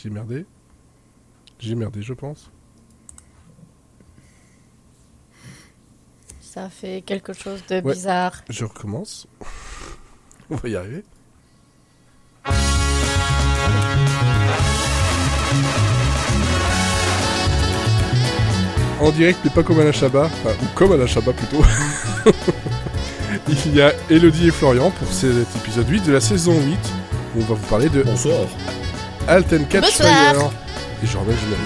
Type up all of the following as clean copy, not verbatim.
J'ai merdé. J'ai merdé, je pense. Ça fait quelque chose de bizarre. Je recommence. On va y arriver. En direct, mais pas comme Alain Chabat, enfin, ou comme Alain Chabat plutôt. Il y a Elodie et Florian pour cet épisode 8 de la saison 8, où on va vous parler de Bonsoir. Halt and Catch Bonsoir. Fire. Et je remets le générique.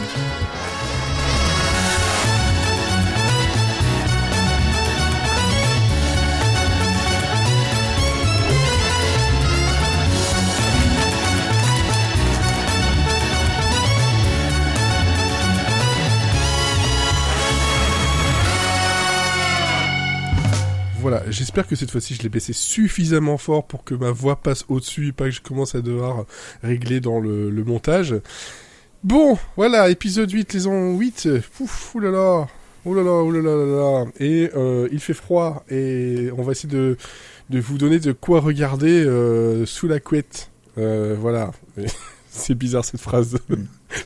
Voilà, j'espère que cette fois-ci je l'ai baissé suffisamment fort pour que ma voix passe au-dessus et pas que je commence à devoir régler dans le montage. Bon, voilà, épisode 8, saison 8. Ouf, oulala, oulala, oulala, oulala. Et il fait froid et on va essayer de vous donner de quoi regarder sous la couette. Voilà, c'est bizarre cette phrase.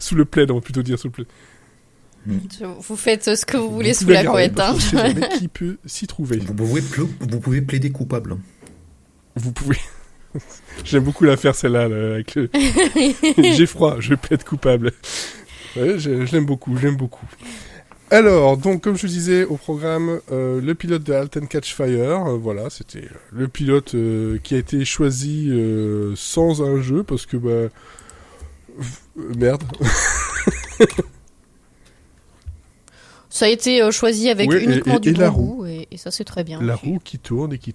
Sous le plaid, on va plutôt dire sous le plaid. Vous faites ce que vous voulez sous la couette. Hein. On sait jamais qui peut s'y trouver. Vous pouvez plaider coupable. Vous pouvez. J'aime beaucoup la faire celle-là. Là, avec le... J'ai froid, je plaide coupable. Ouais, je l'aime beaucoup, j'aime beaucoup. Alors, donc, comme je disais au programme, le pilote de Halt and Catch Fire, voilà, c'était le pilote qui a été choisi sans un jeu, parce que, merde. Ça a été choisi avec uniquement du et la bon roue. goût, et ça c'est très bien. La roue qui tourne et qui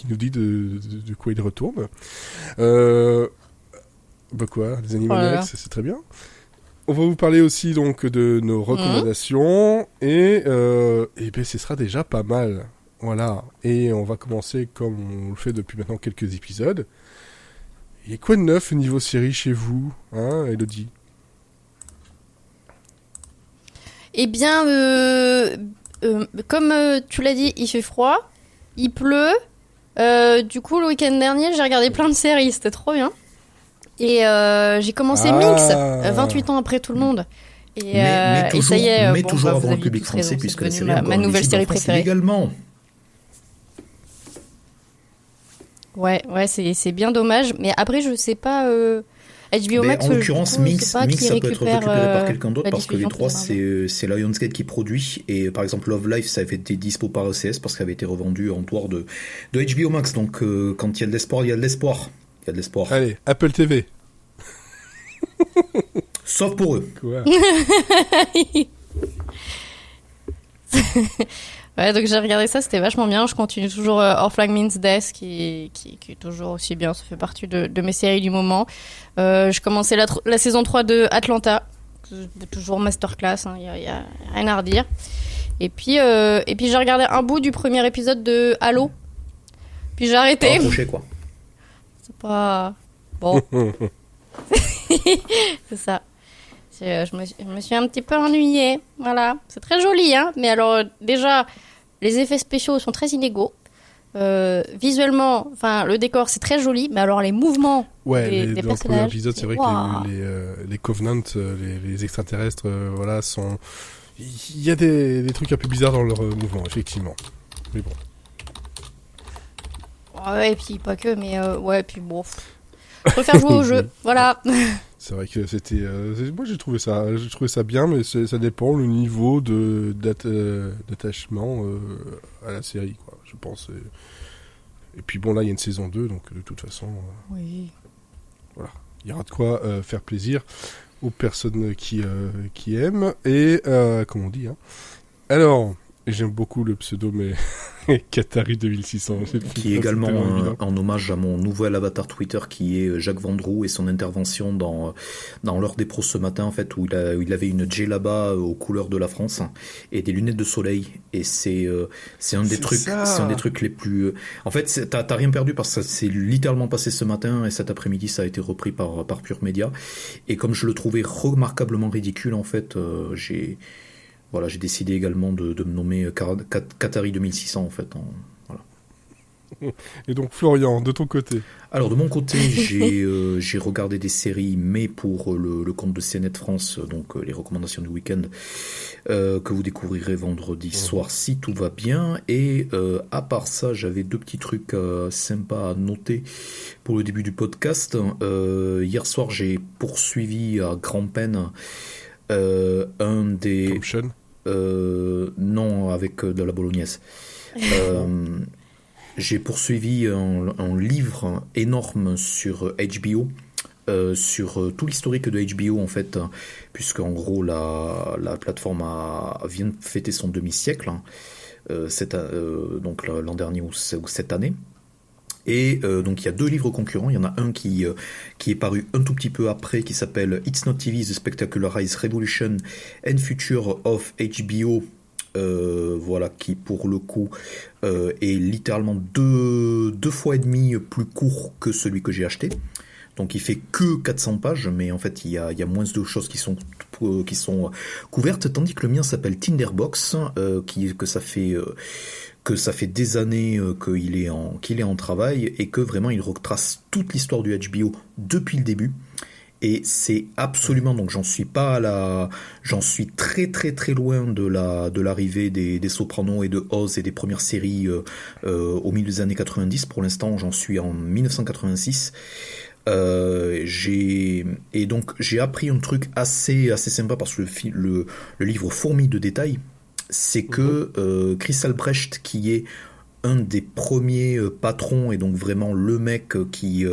nous dit de quoi il retourne. Quoi, les Animaniacs, c'est très bien. On va vous parler aussi donc de nos recommandations et ce sera déjà pas mal. Voilà. Et on va commencer comme on le fait depuis maintenant quelques épisodes. Il y a quoi de neuf niveau série chez vous, hein, Elodie ? Eh bien, comme tu l'as dit, il fait froid, il pleut. Du coup, le week-end dernier, j'ai regardé plein de séries, c'était trop bien. Et j'ai commencé Minx, 28 ans après tout le monde. Et ça y est, mais toujours avant vous le aviez public tous français, raison, puisque c'est la devenu série ma nouvelle série préférée. Également. Ouais, c'est bien dommage. Mais après, je sais pas... HBO Max, en l'occurrence, Minx, ça peut être récupéré par quelqu'un d'autre parce que les droits, c'est Lionsgate qui produit. Et par exemple, Love Life, ça avait été dispo par ECS parce qu'il avait été revendu en dehors de HBO Max. Donc, quand il y a de l'espoir, il y a de l'espoir. Il y a de l'espoir. Allez, Apple TV. Sauf pour eux. Quoi ? Ouais, donc j'ai regardé ça, c'était vachement bien. Je continue toujours Orphan Means Death, qui est toujours aussi bien. Ça fait partie de mes séries du moment. Je commençais la saison 3 de Atlanta. Toujours masterclass, il y a rien à redire. Et puis j'ai regardé un bout du premier épisode de Halo. Puis j'ai arrêté. Pas accroché, quoi. C'est pas... Bon. C'est ça. Je me suis un petit peu ennuyée. Voilà. C'est très joli, hein. Mais alors, déjà, les effets spéciaux sont très inégaux. Visuellement, enfin, le décor, c'est très joli. Mais alors, les mouvements des dans le personnages... premier épisode, c'est vrai wow. que les Covenants, les extraterrestres, voilà, sont... Il y a des trucs un peu bizarres dans leur mouvement, effectivement. Mais bon. Ouais, et puis pas que, mais ouais, puis bon... Je préfère jouer au jeu, voilà. C'est vrai que c'était... moi, j'ai trouvé ça bien, mais ça dépend le niveau d'attachement à la série, quoi, je pense. Et puis bon, là, il y a une saison 2, donc de toute façon... Oui. Voilà. Il y aura de quoi faire plaisir aux personnes qui aiment. Et, comme on dit, hein. Alors... J'aime beaucoup le pseudo, mais Qatari 2600. Qui est également en hommage à mon nouvel avatar Twitter qui est Jacques Vendroux et son intervention dans l'heure des pros ce matin, en fait, où il avait une djellaba aux couleurs de la France et des lunettes de soleil. Et c'est un des trucs les plus... En fait, t'as rien perdu parce que ça s'est littéralement passé ce matin et cet après-midi, ça a été repris par Pure Média. Et comme je le trouvais remarquablement ridicule, en fait, j'ai décidé également de me nommer Qatari 2600 en fait. Voilà. Et donc Florian, de ton côté? Alors de mon côté, j'ai regardé des séries, mais pour le compte de CNET France, donc les recommandations du week-end, que vous découvrirez vendredi soir si tout va bien. Et à part ça, j'avais 2 petits trucs sympas à noter pour le début du podcast. Hier soir, j'ai poursuivi à grand-peine un des... Corruption non, avec de la bolognaise. J'ai poursuivi un livre énorme sur HBO, sur tout l'historique de HBO en fait, puisqu'en gros la plateforme vient de fêter son demi-siècle, donc l'an dernier ou cette année. Et donc il y a 2 livres concurrents. Il y en a un qui est paru un tout petit peu après, qui s'appelle It's Not TV, The Spectacularized Revolution and Future of HBO. Voilà, qui pour le coup est littéralement deux fois et demi plus court que celui que j'ai acheté. Donc il fait que 400 pages, mais en fait il y a moins de choses qui sont couvertes, tandis que le mien s'appelle Tinderbox, que ça fait des années qu'il est en travail, et que vraiment il retrace toute l'histoire du HBO depuis le début. Et c'est absolument, donc j'en suis très très très loin de l'arrivée des Sopranos et de Oz et des premières séries au milieu des années 90. Pour l'instant, j'en suis en 1986. J'ai appris un truc assez sympa, parce que le livre fourmille de détails. C'est que Chris Albrecht, qui est un des premiers patrons, et donc vraiment le mec qui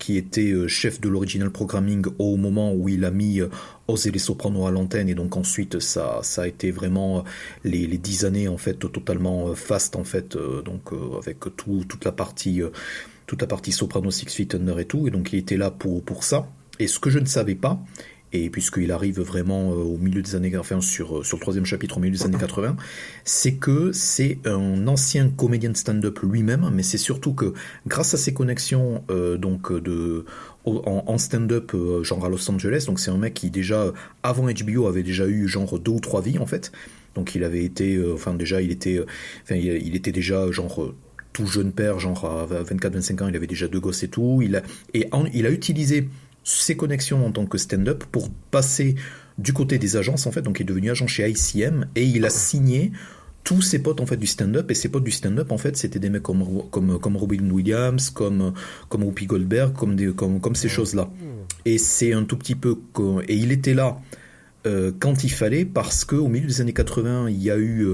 était chef de l'original programming au moment où il a mis Oz et les Sopranos à l'antenne, et donc ensuite ça a été vraiment les 10 années en fait totalement fast en fait, avec toute la partie Sopranos, Six Feet Under et tout, et donc il était là pour ça. Et ce que je ne savais pas, et puisqu'il arrive vraiment au milieu des années, enfin sur le 3e chapitre au milieu des années 80, c'est que c'est un ancien comédien de stand-up lui-même, mais c'est surtout que grâce à ses connexions en stand-up genre à Los Angeles, donc c'est un mec qui déjà avant HBO avait déjà eu genre 2 ou 3 vies en fait, donc il avait été, il était déjà genre tout jeune père, genre à 24-25 ans, il avait déjà 2 gosses et tout, il a utilisé ses connexions en tant que stand-up pour passer du côté des agences en fait, donc il est devenu agent chez ICM, et il a signé tous ses potes en fait du stand-up, et ses potes du stand-up en fait c'était des mecs comme Robin Williams, comme Whoopi Goldberg, comme ces choses-là. Et c'est un tout petit peu et il était là quand il fallait, parce que au milieu des années 80 il y a eu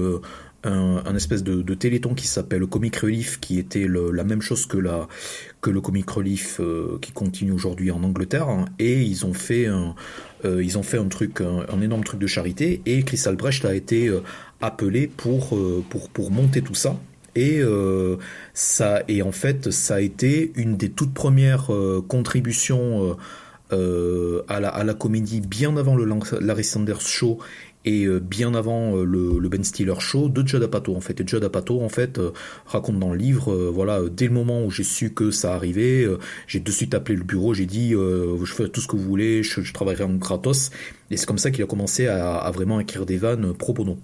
un espèce de téléthon qui s'appelle Comic Relief, qui était la même chose que le Comic Relief qui continue aujourd'hui en Angleterre, hein, et ils ont fait un énorme truc de charité, et Chris Albrecht a été appelé pour monter tout ça. Et en fait ça a été une des toutes premières contributions à la comédie, bien avant le Larry Sanders Show et bien avant le Ben Stiller Show de Judd Apatow en fait. Et Judd Apatow en fait raconte dans le livre, dès le moment où j'ai su que ça arrivait, j'ai de suite appelé le bureau, j'ai dit je fais tout ce que vous voulez, je travaillerai en gratos, et c'est comme ça qu'il a commencé à vraiment écrire des vannes pro bono.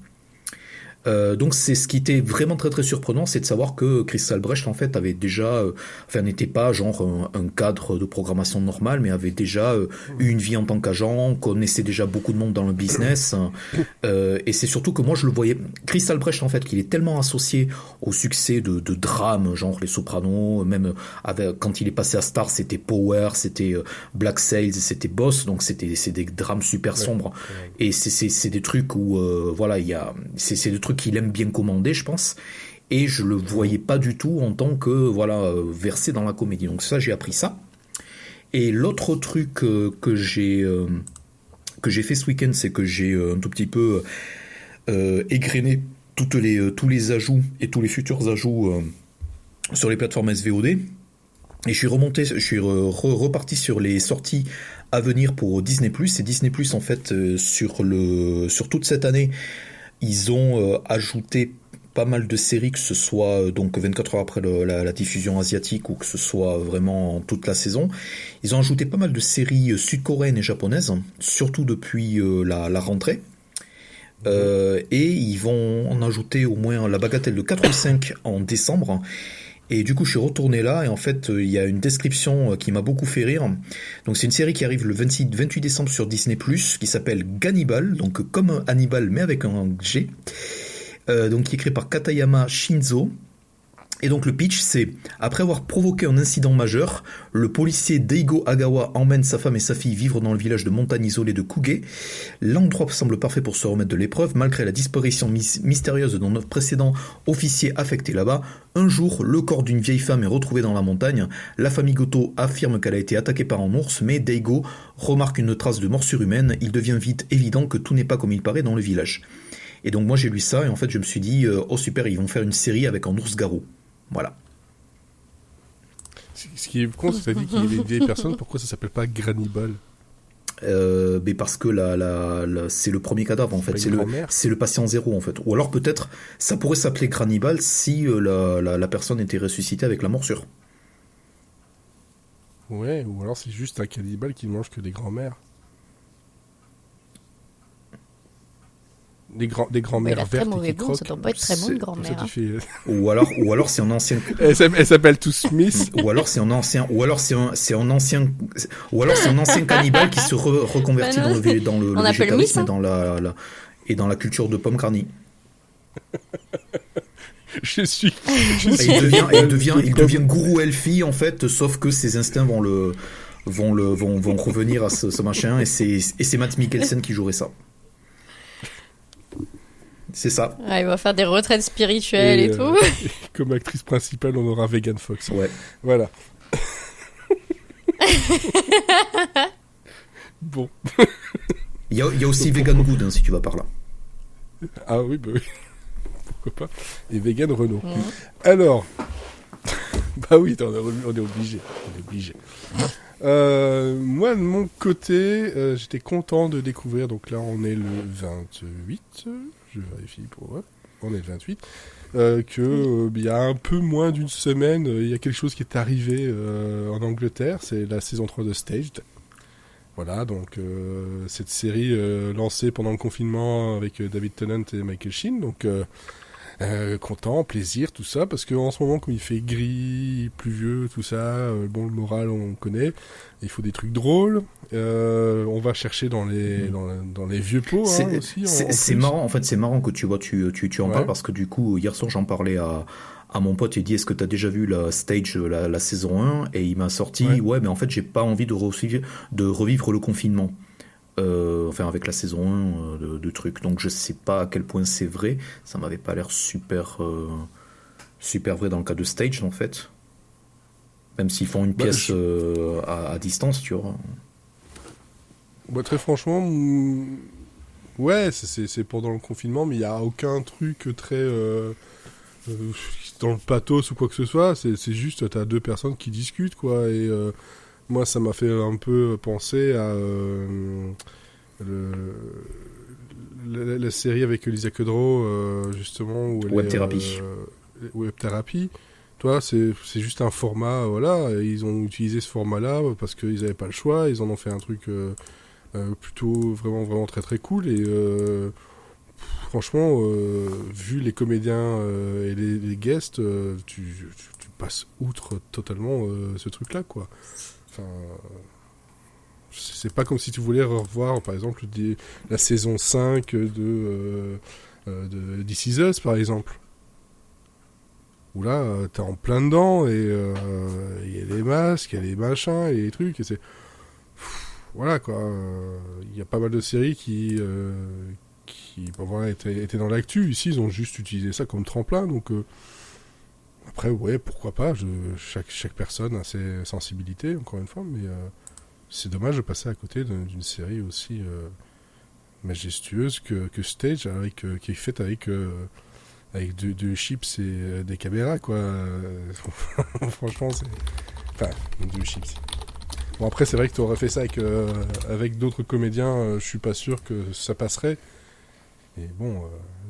Donc c'est ce qui était vraiment très très surprenant, c'est de savoir que Chris Albrecht en fait avait déjà, n'était pas genre un cadre de programmation normal, mais avait déjà eu une vie en tant qu'agent, connaissait déjà beaucoup de monde dans le business, et c'est surtout que moi je le voyais, Chris Albrecht en fait, qu'il est tellement associé au succès de drames genre Les Sopranos, même quand il est passé à Star, c'était Power, c'était Black Sails, c'était Boss, donc c'est des drames super sombres, et c'est des trucs où c'est des trucs qu'il aime bien commander, je pense, et je le voyais pas du tout en tant que versé dans la comédie. Donc ça, j'ai appris ça. Et l'autre truc que j'ai fait ce week-end, c'est que j'ai un tout petit peu égrené tous les ajouts et tous les futurs ajouts sur les plateformes SVOD. Et je suis reparti sur les sorties à venir pour Disney+. Et Disney+, en fait, sur toute cette année, ils ont ajouté pas mal de séries, que ce soit donc 24 heures après la diffusion asiatique, ou que ce soit vraiment toute la saison. Ils ont ajouté pas mal de séries sud-coréennes et japonaises, surtout depuis la rentrée. Et ils vont en ajouter au moins la bagatelle de 4 ou 5 en décembre. Et du coup, je suis retourné là, et en fait, il y a une description qui m'a beaucoup fait rire. Donc, c'est une série qui arrive le 28 décembre sur Disney+, qui s'appelle Gannibal, donc comme Hannibal, mais avec un G. Donc, qui est créé par Katayama Shinzo. Et donc le pitch, c'est après avoir provoqué un incident majeur, le policier Daigo Agawa emmène sa femme et sa fille vivre dans le village de montagne isolé de Kuge. L'endroit semble parfait pour se remettre de l'épreuve, malgré la disparition mystérieuse de notre précédent officier affecté là-bas. Un jour, le corps d'une vieille femme est retrouvé dans la montagne. La famille Goto affirme qu'elle a été attaquée par un ours, mais Daigo remarque une trace de morsure humaine. Il devient vite évident que tout n'est pas comme il paraît dans le village. Et donc moi j'ai lu ça et en fait je me suis dit oh super, ils vont faire une série avec un ours-garou. Voilà. Ce qui est con, c'est que t'as dit qu'il y avait une vieille personne, pourquoi ça s'appelle pas Granibal? Mais parce que c'est le premier cadavre en fait, c'est le patient zéro en fait. Ou alors peut-être ça pourrait s'appeler Granibal si la personne était ressuscitée avec la morsure. Ouais, ou alors c'est juste un cannibale qui ne mange que des grands-mères. Des grands-mères vertes et qui croquent. Ça doit pas être très bon, une grand-mère. Ou alors c'est un ancien. Elle s'appelle tout Smith. Ou alors c'est un ancien cannibale qui se reconvertit dans le végétarisme et dans la culture de pomme garnie. Il devient gourou elfie en fait, sauf que ses instincts vont revenir à ce machin et c'est Matt Mikkelsen qui jouerait ça. C'est ça. Ouais, il va faire des retraites spirituelles et tout. Comme actrice principale, on aura Megan Fox. Ouais. Voilà. Bon. Il y a aussi Vegan Good, hein, si tu vas par là. Ah oui, bah oui. Pourquoi pas. Et Vegan Renault. Alors. Bah oui, on est obligé. Moi, de mon côté, j'étais content de découvrir. Donc là, on est le 28. Je vérifie pour voir. On est le 28. Il y a un peu moins d'une semaine, il y a quelque chose qui est arrivé en Angleterre. C'est la saison 3 de Staged. Voilà, donc cette série lancée pendant le confinement avec David Tennant et Michael Sheen. Donc content, plaisir, tout ça, parce qu'en ce moment, comme il fait gris, pluvieux, tout ça, le moral, on connaît. Il faut des trucs drôles. On va chercher dans les vieux pots aussi. C'est marrant, en fait, c'est marrant que tu en parles, parce que du coup, hier soir, j'en parlais à mon pote, il dit est-ce que t'as déjà vu la Stage, la saison 1, et il m'a sorti ouais mais en fait j'ai pas envie de revivre le confinement. Avec la saison 1 de trucs, donc je sais pas à quel point c'est vrai, ça m'avait pas l'air super vrai dans le cas de Stage en fait, même s'ils font une pièce à distance, tu vois. Bah, très franchement, ouais, c'est pendant le confinement, mais il y a aucun truc très dans le pathos ou quoi que ce soit, c'est juste t'as deux personnes qui discutent quoi, et moi, ça m'a fait un peu penser à la série avec Lisa Kudrow, justement. Web Therapy. Web Therapy. Toi, c'est juste un format, voilà. Ils ont utilisé ce format-là parce qu'ils n'avaient pas le choix. Ils en ont fait un truc plutôt vraiment, vraiment très, très cool. Et franchement, vu les comédiens et les guests, tu passes outre totalement ce truc-là, quoi. Enfin, c'est pas comme si tu voulais revoir par exemple la saison 5 de This Is Us par exemple, où là t'es en plein dedans et il y a les masques, il y a les machins et les trucs et c'est voilà quoi. Il y a pas mal de séries qui étaient dans l'actu. Ici ils ont juste utilisé ça comme tremplin, donc après, ouais, pourquoi pas. Chaque personne a ses sensibilités, encore une fois, mais c'est dommage de passer à côté d'une série aussi majestueuse que Stage, qui est faite avec deux chips et des caméras, quoi. Franchement, c'est... Enfin, deux chips. Bon, après, c'est vrai que tu aurais fait ça avec d'autres comédiens, je suis pas sûr que ça passerait. Et bon,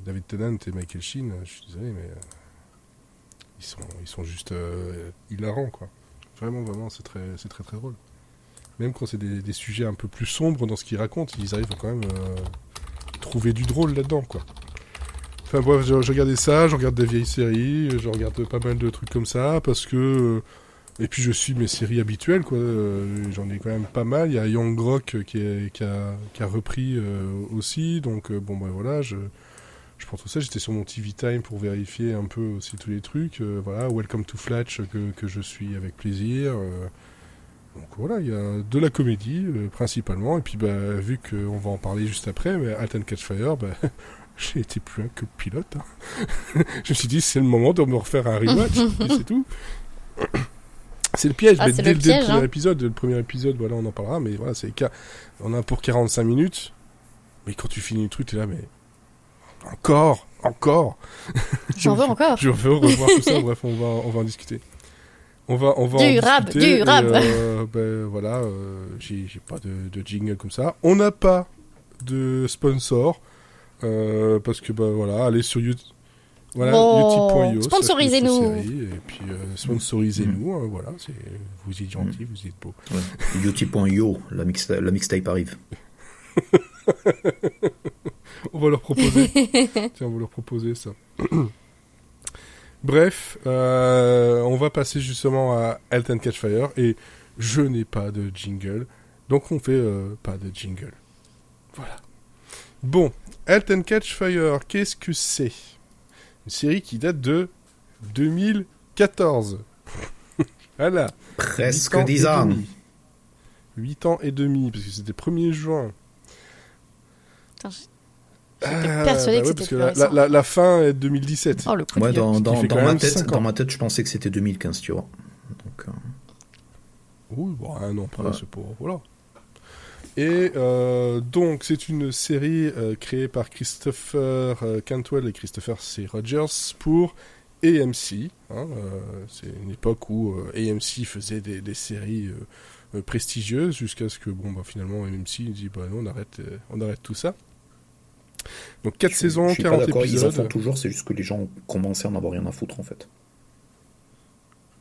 David Tennant et Michael Sheen, je suis désolé, mais... Ils sont juste hilarants, quoi. Vraiment, c'est très, très drôle. Même quand c'est des sujets un peu plus sombres dans ce qu'ils racontent, ils arrivent quand même trouver du drôle là-dedans, quoi. Enfin bref, je regardais ça, je regarde des vieilles séries, je regarde pas mal de trucs comme ça, parce que... et puis je suis mes séries habituelles, quoi. J'en ai quand même pas mal. Il y a Young Rock qui a repris aussi, donc bon bah voilà, je prends tout ça. J'étais sur mon TV Time pour vérifier un peu aussi tous les trucs. Voilà, Welcome to Flatch que je suis avec plaisir. Donc voilà, il y a de la comédie principalement, et puis bah, vu qu'on va en parler juste après, mais Halt and Catch Fire, bah, j'ai été plus un que pilote. Hein. Je me suis dit, c'est le moment de me refaire un rewatch, et c'est tout. C'est le piège, mais dès le premier épisode. Le premier épisode, voilà, on en parlera, mais voilà, on a pour 45 minutes, mais quand tu finis le truc, t'es là, mais encore. J'en veux encore. Je veux revoir tout ça, bref, on va en discuter. On va en discuter. Ben, voilà, j'ai pas de jingle comme ça. On n'a pas de sponsor, parce que, bah voilà, allez sur YouTube. Voilà, youtube.io. Sponsorisez-nous. Et puis, sponsorisez-nous, hein, voilà, vous êtes gentils, vous êtes beaux. Ouais. youtube.io, la mixtape arrive. On va leur proposer. Tiens, on va leur proposer ça. Bref, on va passer justement à Halt and Catch Fire, et je n'ai pas de jingle, donc on fait pas de jingle. Voilà. Bon, Halt and Catch Fire, qu'est-ce que c'est ? Une série qui date de 2014. Voilà. Presque 10 ans. 8 ans et demi, parce que c'était 1er juin. Putain, j'étais persuadée que c'était plus récent. La fin est 2017. Oh, le coup ouais, de gueule. dans ma tête, je pensais que c'était 2015, tu vois. Donc, oui, bon, un an après, c'est pas... Voilà. Et donc, c'est une série créée par Christopher Cantwell et Christopher C. Rogers pour AMC. Hein, c'est une époque où AMC faisait des séries prestigieuses, jusqu'à ce que, bon, bah, finalement, AMC dit, bah non, on arrête tout ça. Donc 4 saisons, 40 épisodes. Ils en font toujours, c'est juste que les gens ont commencé à en avoir rien à foutre, en fait.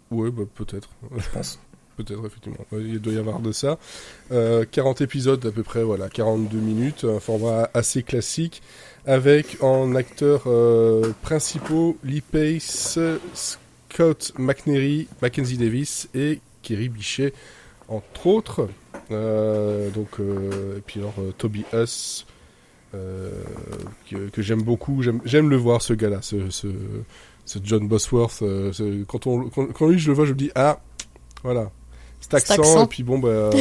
Ouais, bah, peut-être. Je pense. Peut-être, effectivement. Il doit y avoir de ça. 40 épisodes à peu près, voilà, 42 minutes, un format assez classique, avec en acteurs principaux Lee Pace, Scott McNairy, Mackenzie Davis et Kerry Bichet, entre autres. Et puis alors Toby Huss, que j'aime beaucoup. J'aime le voir, ce gars-là, ce John Bosworth. Quand lui, je le vois, je me dis, ah, voilà. Cet accent, et puis bon, bah,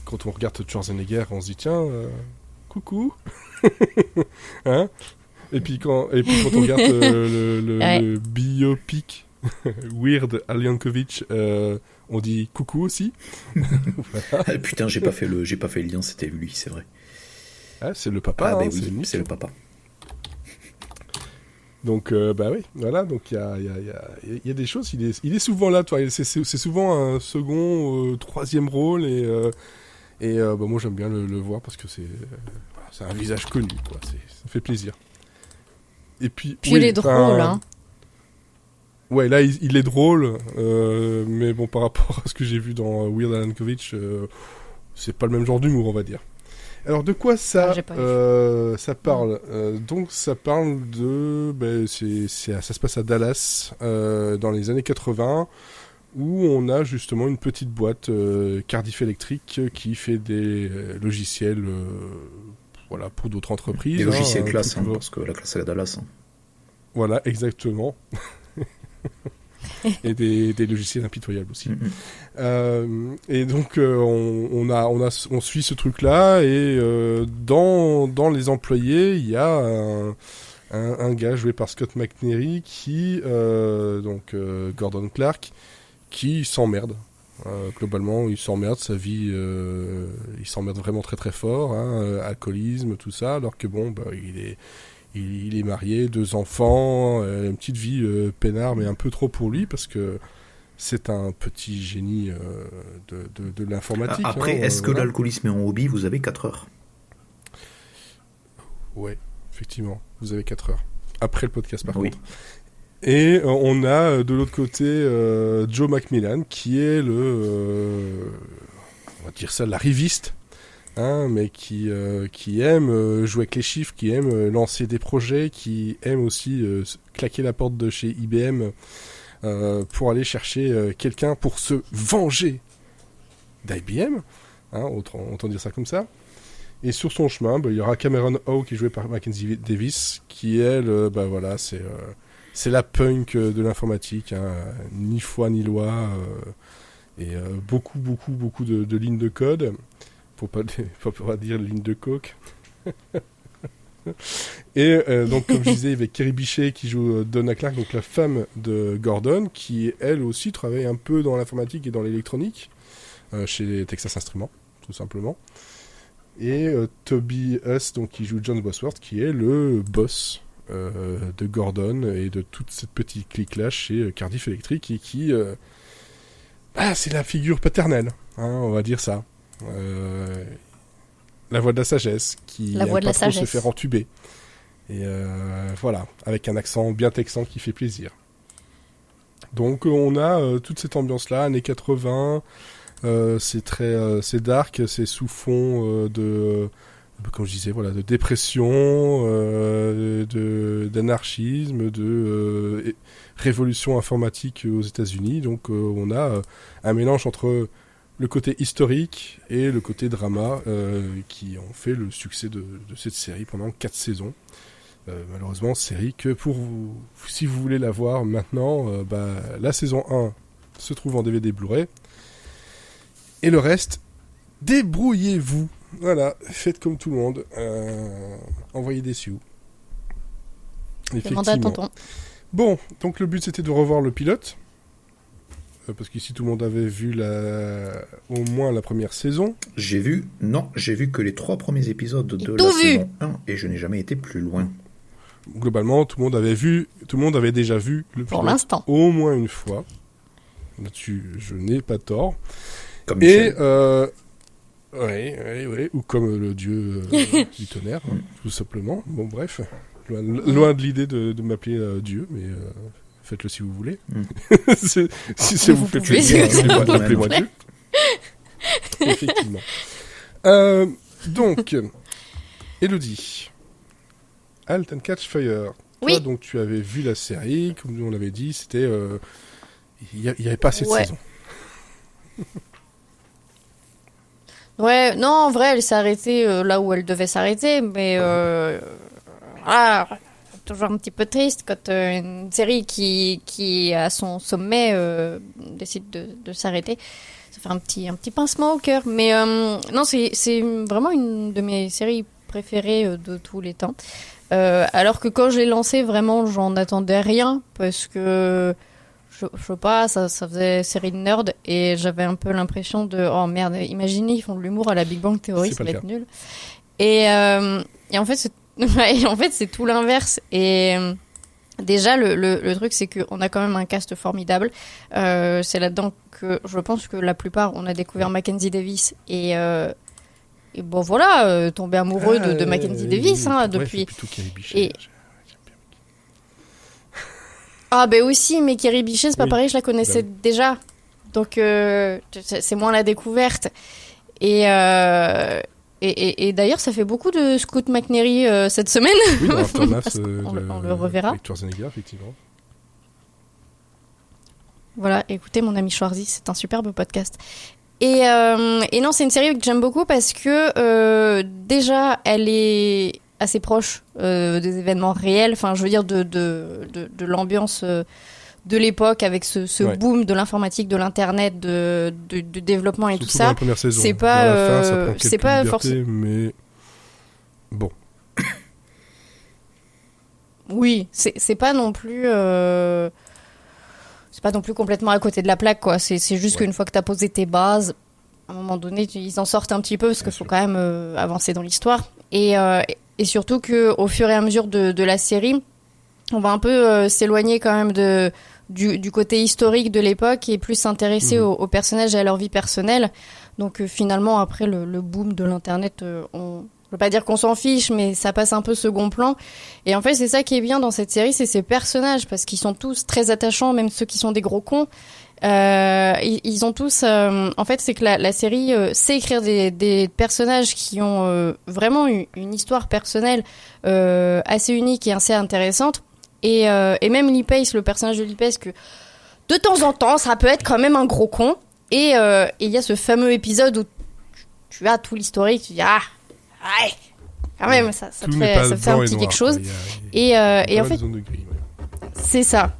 quand on regarde Schwarzenegger, on se dit, tiens, coucou. Hein, et puis quand on regarde le biopic Weird Al Yankovic, on dit coucou aussi. Voilà. Ah, putain, j'ai pas fait le lien, c'était lui, c'est vrai. Ah, c'est le papa. Ah, hein, oui, c'est le papa. Donc, bah oui, voilà, donc il y a des choses, il est souvent là, toi, c'est souvent un second, troisième rôle, et bah, moi j'aime bien le voir, parce que c'est un visage connu, quoi, ça fait plaisir. Et puis il est drôle, hein. Ouais, là, il est drôle, mais bon, par rapport à ce que j'ai vu dans Weird Al Yankovic, c'est pas le même genre d'humour, on va dire. Alors, de quoi ça parle donc, ça parle de... ça se passe à Dallas, dans les années 80, où on a justement une petite boîte Cardiff Electric qui fait des logiciels voilà, pour d'autres entreprises. Des logiciels classe, parce que la classe est à Dallas. Hein. Voilà, exactement. Et des logiciels impitoyables aussi. Et donc on suit ce truc-là, et dans les employés, il y a un gars joué par Scott McNairy qui Gordon Clark, qui s'emmerde. Globalement, il s'emmerde, sa vie, il s'emmerde vraiment très très fort, hein, alcoolisme, tout ça, alors que bon, bah, il est marié, 2 enfants, une petite vie peinard, mais un peu trop pour lui, parce que c'est un petit génie de l'informatique. Après, est-ce que l'alcoolisme est un hobby ? Vous avez 4 heures. Ouais, effectivement, vous avez 4 heures. Après le podcast, par contre. Et on a de l'autre côté Joe McMillan, qui est on va dire ça, la riviste mais qui aime jouer avec les chiffres, qui aime lancer des projets, qui aime aussi claquer la porte de chez IBM pour aller chercher quelqu'un pour se venger d'IBM, autant dire ça comme ça. Et sur son chemin, il y aura Cameron Howe qui est joué par Mackenzie Davis, qui elle, c'est la punk de l'informatique, ni foi ni loi, et beaucoup de lignes de code, pour pas dire lignes de coke. Et donc comme je disais, avec Kerry Bichet qui joue Donna Clark, donc la femme de Gordon, qui elle aussi travaille un peu dans l'informatique et dans l'électronique, chez Texas Instruments, tout simplement. Et Toby Huss, donc qui joue John Bosworth, qui est le boss de Gordon et de toute cette petite clique-là chez Cardiff Electric, et qui c'est la figure paternelle, on va dire ça. La voix de la sagesse, qui aime pas trop se faire entuber. Et voilà, avec un accent bien texan qui fait plaisir. Donc on a toute cette ambiance-là, années 80, c'est dark, c'est sous fond comme je disais, voilà, de dépression, d'anarchisme, de révolution informatique aux États-Unis. Donc on a un mélange entre le côté historique et le côté drama qui ont fait le succès de cette série pendant 4 saisons. Malheureusement, série que si vous voulez la voir maintenant, la saison 1 se trouve en DVD Blu-ray. Et le reste, débrouillez-vous. Voilà, faites comme tout le monde. Envoyez des sioux. Demandez à tonton. Bon, donc le but c'était de revoir le pilote. Parce qu'ici tout le monde avait vu au moins la première saison. J'ai vu que les 3 premiers épisodes de la saison 1 et je n'ai jamais été plus loin. Globalement, tout le monde avait déjà vu le pour pilote l'instant. Au moins une fois. Là-dessus, je n'ai pas tort. Comme Michel. Oui, ou comme le dieu du tonnerre, tout simplement. Bon, bref, loin de l'idée de m'appeler Dieu, mais faites-le si vous voulez. Si ça vous fait plaisir, appelez-moi Dieu. Effectivement. Donc, Elodie, Halt and Catch Fire. Oui. Toi, donc, tu avais vu la série, comme nous on l'avait dit, c'était... Il n'y avait pas assez de saison. Ouais, non, en vrai, elle s'est arrêtée là où elle devait s'arrêter, mais toujours un petit peu triste quand une série qui à son sommet décide de s'arrêter. Ça fait un petit pincement au cœur, mais non, c'est vraiment une de mes séries préférées de tous les temps. Alors que quand je l'ai lancée, vraiment, j'en attendais rien, parce que je sais pas, ça faisait série de nerd et j'avais un peu l'impression de oh merde, imaginez ils font de l'humour à la Big Bang Theory, ça va être nul. Et en fait c'est tout l'inverse. Et déjà le truc c'est qu'on a quand même un cast formidable. C'est là-dedans que je pense que la plupart on a découvert Mackenzie Davis et bon voilà, tombé amoureux de Mackenzie Davis depuis. Et ah ben aussi, mais Kerry Bichet, c'est pas pareil, je la connaissais déjà. Donc c'est moins la découverte. Et d'ailleurs, ça fait beaucoup de Scoot McNairy cette semaine. Oui, dans Aftermath, on le reverra. Avec Schwarzenegger, effectivement. Voilà, écoutez mon ami Schwarzy, c'est un superbe podcast. Et non, c'est une série que j'aime beaucoup parce que déjà, elle est assez proche des événements réels, enfin je veux dire de l'ambiance de l'époque avec ce boom de l'informatique, de l'internet, du développement et surtout tout ça. Dans la première saison. C'est pas c'est pas forcément, mais bon. Oui, c'est pas non plus c'est pas non plus complètement à côté de la plaque quoi. C'est juste qu'une fois que t'as posé tes bases, à un moment donné, ils en sortent un petit peu parce qu'il faut quand même avancer dans l'histoire. Et surtout qu'au fur et à mesure de la série, on va un peu s'éloigner quand même du côté historique de l'époque et plus s'intéresser aux personnages et à leur vie personnelle. Donc finalement, après le boom de l'Internet, je veux pas dire qu'on s'en fiche, mais ça passe un peu second plan. Et en fait, c'est ça qui est bien dans cette série, c'est ces personnages, parce qu'ils sont tous très attachants, même ceux qui sont des gros cons. Ils ont tous... en fait, c'est que la série sait écrire des personnages qui ont vraiment une histoire personnelle assez unique et assez intéressante. Et même Lee Pace, le personnage de Lee Pace, que de temps en temps, ça peut être quand même un gros con. Et il y a ce fameux épisode où tu as tout l'historique, tu dis « Ah, ouais, quand même, ça te fait un petit quelque chose. » Et en fait, c'est ça.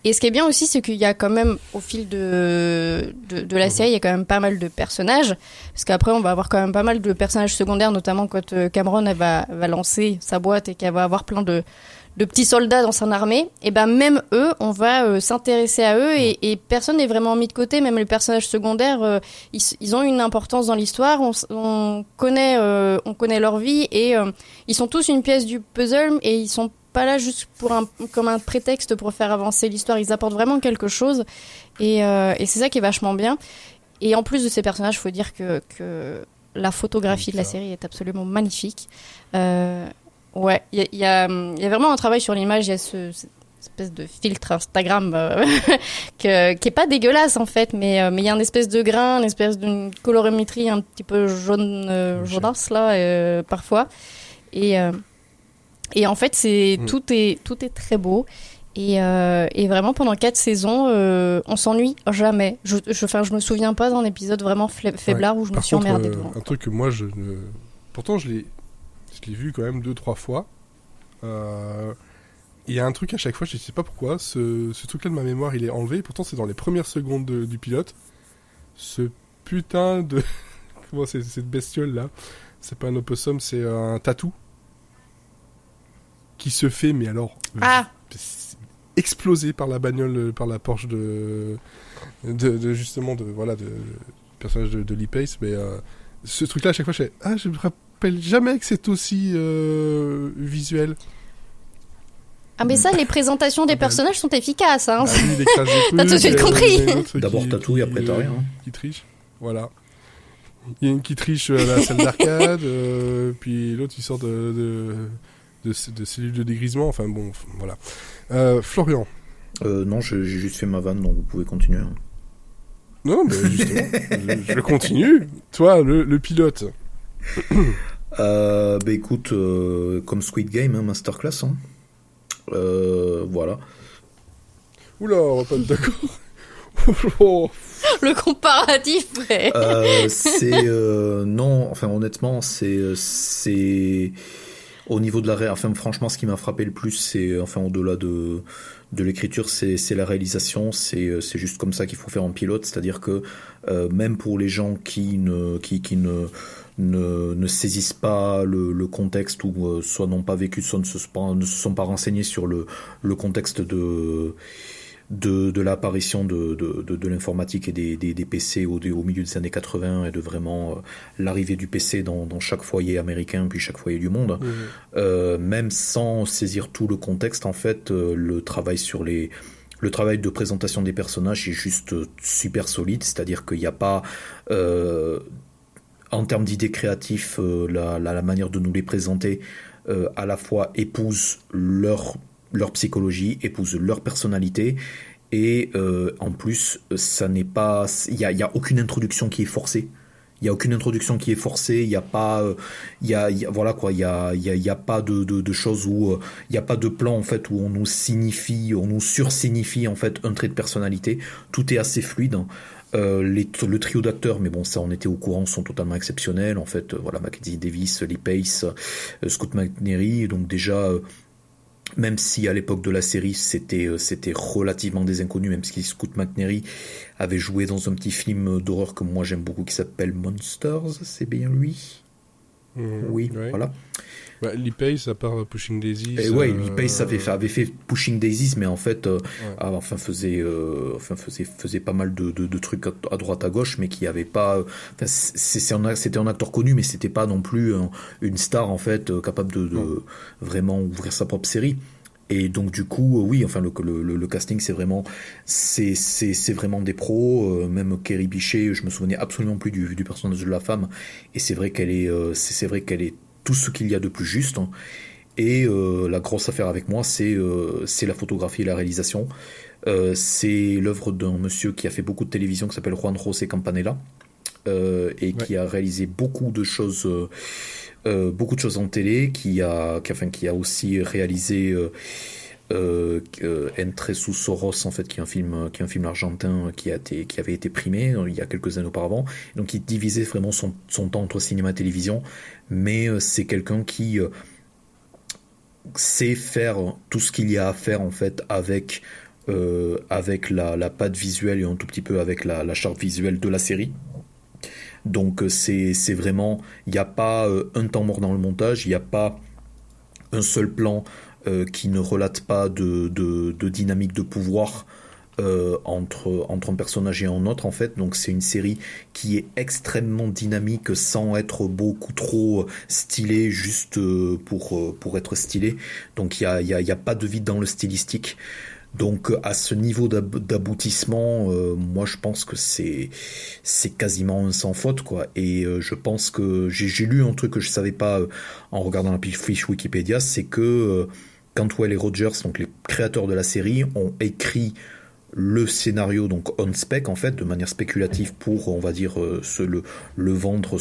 Et ce qui est bien aussi, c'est qu'il y a quand même, au fil de la série, il y a quand même pas mal de personnages. Parce qu'après, on va avoir quand même pas mal de personnages secondaires, notamment quand Cameron elle va lancer sa boîte et qu'elle va avoir plein de petits soldats dans son armée. Et ben même eux, on va s'intéresser à eux et personne n'est vraiment mis de côté. Même les personnages secondaires, ils ont une importance dans l'histoire. On connaît leur vie et ils sont tous une pièce du puzzle et ils sont pas là juste comme un prétexte pour faire avancer l'histoire. Ils apportent vraiment quelque chose et c'est ça qui est vachement bien. Et en plus de ces personnages, il faut dire que la photographie de la série est absolument magnifique. Ouais, il y a vraiment un travail sur l'image. Il y a cette espèce de filtre Instagram qui est pas dégueulasse en fait, mais il y a une espèce de grain, une espèce d'une colorimétrie un petit peu jaunasse là parfois. Et en fait, tout est très beau. Et vraiment, pendant 4 saisons, on s'ennuie jamais. Je me souviens pas d'un épisode vraiment faiblard où je me suis emmerdée devant. Un truc que moi, pourtant, je l'ai vu quand même 2-3 fois. Il y a un truc à chaque fois, je sais pas pourquoi, ce truc-là de ma mémoire, il est enlevé. Pourtant, c'est dans les premières secondes du pilote. Ce putain de... Comment c'est cette bestiole-là? C'est pas un opossum, c'est un tatou. Qui se fait, mais alors... explosé par la bagnole, par la Porsche de personnage de Lee Pace. Mais ce truc-là, à chaque fois, je me rappelle jamais que c'est aussi visuel. Ah mais ça, les présentations des personnages sont efficaces. Hein. Lui, il écrase des trucs. T'as tout de suite compris. D'abord tatou et après t'as rien. Qui triche, voilà. Il y a une qui triche à la salle d'arcade, puis l'autre il sort de cellules de dégrisement. Enfin bon, voilà. Florian. Non, j'ai juste fait ma vanne, donc vous pouvez continuer. Hein. Non, mais justement, je continue. Toi, le pilote. Écoute, comme Squid Game, hein, masterclass. Hein. Voilà. Oula, on va pas être d'accord. Le comparatif, frère. Non, enfin honnêtement, c'est au niveau de franchement, ce qui m'a frappé le plus, c'est au-delà de l'écriture, c'est la réalisation. C'est juste comme ça qu'il faut faire en pilote, c'est-à-dire que même pour les gens qui ne saisissent pas le contexte ou soit n'ont pas vécu, soit ne se sont pas renseignés sur le contexte de l'apparition de l'informatique et des PC au milieu des années 80 et de vraiment l'arrivée du PC dans chaque foyer américain puis chaque foyer du monde. Même sans saisir tout le contexte, en fait, le travail de présentation des personnages est juste super solide, c'est-à-dire qu'il n'y a pas en termes d'idées créatives, la manière de nous les présenter à la fois épouse leur psychologie, épouse leur personnalité, et en plus, ça n'est pas, il y a aucune introduction qui est forcée. Il y a aucune introduction qui est forcée. Il y a pas, voilà quoi. Il y a pas de choses où il y a pas de plan en fait où on nous sursignifie en fait un trait de personnalité. Tout est assez fluide. Le trio d'acteurs, mais bon, ça on était au courant, sont totalement exceptionnels en fait. Voilà, Mackenzie Davis, Lee Pace, Scoot McNairy. Donc déjà, même si à l'époque de la série c'était relativement des inconnus, même si Scoot McNairy avait joué dans un petit film d'horreur que moi j'aime beaucoup qui s'appelle Monsters, c'est bien lui. Oui, ouais. Voilà. Bah, Lee Pace, à part Pushing Daisies. Lee Pace avait fait Pushing Daisies, mais en fait, faisait pas mal de trucs à droite à gauche, mais qui avait pas. C'était un acteur connu, mais c'était pas non plus une star en fait capable de vraiment ouvrir sa propre série. Et donc du coup, oui, enfin le casting c'est vraiment des pros. Même Kerry Bichet, je me souvenais absolument plus du personnage de la femme, et c'est vrai qu'elle est tout ce qu'il y a de plus juste. Et la grosse affaire avec moi, c'est la photographie et la réalisation. C'est l'œuvre d'un monsieur qui a fait beaucoup de télévision qui s'appelle Juan José Campanella et qui a réalisé beaucoup de choses en télé, qui a aussi réalisé Entre sus Oros, en fait, qui est un film argentin qui avait été primé il y a quelques années auparavant. Donc il divisait vraiment son temps entre cinéma et télévision, mais c'est quelqu'un qui sait faire tout ce qu'il y a à faire, en fait, avec la patte visuelle et un tout petit peu avec la charte visuelle de la série. Donc c'est vraiment, il n'y a pas un temps mort dans le montage, il n'y a pas un seul plan qui ne relate pas de dynamique de pouvoir entre un personnage et un autre, en fait. Donc c'est une série qui est extrêmement dynamique sans être beaucoup trop stylée juste pour être stylée. Donc il y a pas de vide dans le stylistique. Donc à ce niveau d'aboutissement, moi je pense que c'est quasiment un sans faute, quoi. Et je pense que j'ai lu un truc que je savais pas en regardant la fiche Wikipédia, c'est que Cantwell et Rogers, donc les créateurs de la série, ont écrit le scénario donc on spec, en fait, de manière spéculative pour, on va dire, le vendre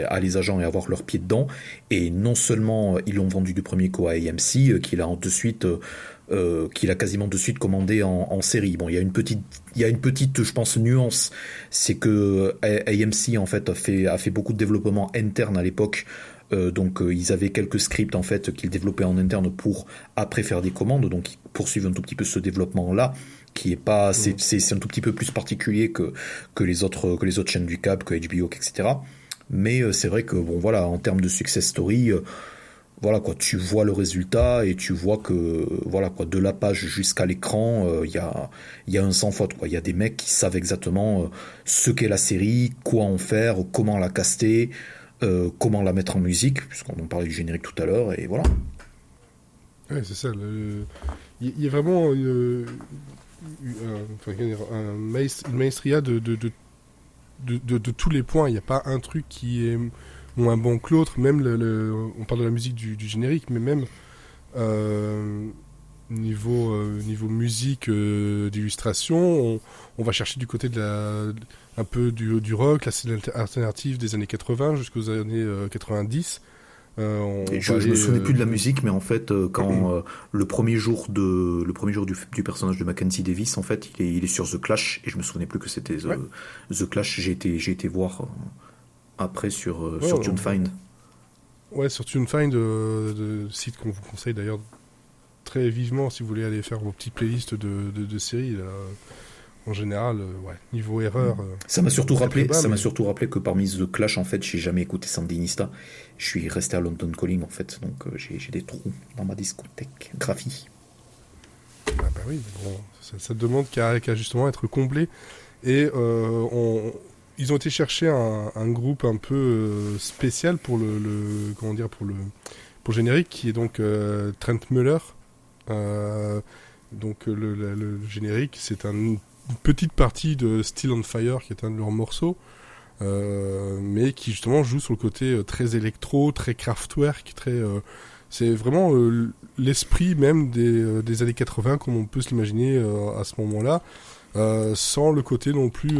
à les agents et avoir leur pied dedans. Et non seulement ils l'ont vendu du premier coup à AMC, qu'il a quasiment de suite commandé en série. Bon, il y a une petite, je pense, nuance, c'est que AMC, en fait, a fait beaucoup de développement interne à l'époque. Donc ils avaient quelques scripts, en fait, qu'ils développaient en interne pour après faire des commandes. Donc ils poursuivent un tout petit peu ce développement là, qui est pas, c'est un tout petit peu plus particulier que les autres chaînes du câble, que HBO, etc. Mais c'est vrai que bon, voilà, en termes de success story, voilà, quoi, tu vois le résultat et tu vois que, voilà, quoi, de la page jusqu'à l'écran, il y a un sans faute, quoi. Il y a des mecs qui savent exactement ce qu'est la série, quoi en faire, comment la caster, comment la mettre en musique, puisqu'on en parlait du générique tout à l'heure, et voilà. Ouais, c'est ça. Il y a vraiment une maestria de tous les points. Il n'y a pas un truc qui est moins bon que l'autre. Même on parle de la musique du générique, mais même niveau musique, d'illustration, on va chercher du côté un peu du rock, la scène alternative des années 80 jusqu'aux années 90. Je me souvenais plus de la musique, mais en fait, quand le premier jour du personnage de Mackenzie Davis, en fait, il est sur The Clash, et je me souvenais plus que c'était The Clash. J'ai été voir après sur TuneFind. Ouais, sur TuneFind, site qu'on vous conseille d'ailleurs très vivement si vous voulez aller faire vos petites playlists de séries. Là. En général, niveau erreur. Ça m'a surtout rappelé que parmi The Clash, en fait, j'ai jamais écouté Sandinista. Je suis resté à London Calling, en fait, donc j'ai des trous dans ma discothèque graphie. Ah bah oui, bon, ça demande qu'à justement être comblé. Et ils ont été chercher un groupe un peu spécial pour pour générique, qui est donc Trent Muller. Donc le générique, c'est une petite partie de Still on Fire, qui est un de leurs morceaux, mais qui justement joue sur le côté très électro, très Kraftwerk, c'est vraiment l'esprit même des années 80, comme on peut se l'imaginer à ce moment-là, sans le côté non plus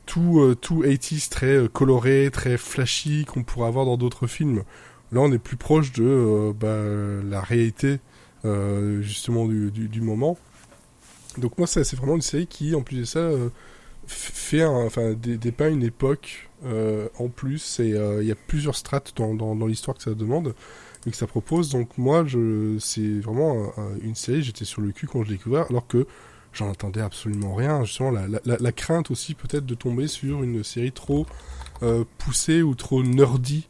tout 80s, très coloré, très flashy, qu'on pourrait avoir dans d'autres films. Là, on est plus proche de la réalité justement du moment. Donc moi, c'est vraiment une série qui, en plus de ça, dépeint une époque en plus. Et il y a plusieurs strates dans l'histoire que ça demande et que ça propose. Donc moi, c'est vraiment une série, j'étais sur le cul quand je l'ai découvert, alors que j'en attendais absolument rien. Justement, la crainte aussi peut-être de tomber sur une série trop poussée ou trop nerdy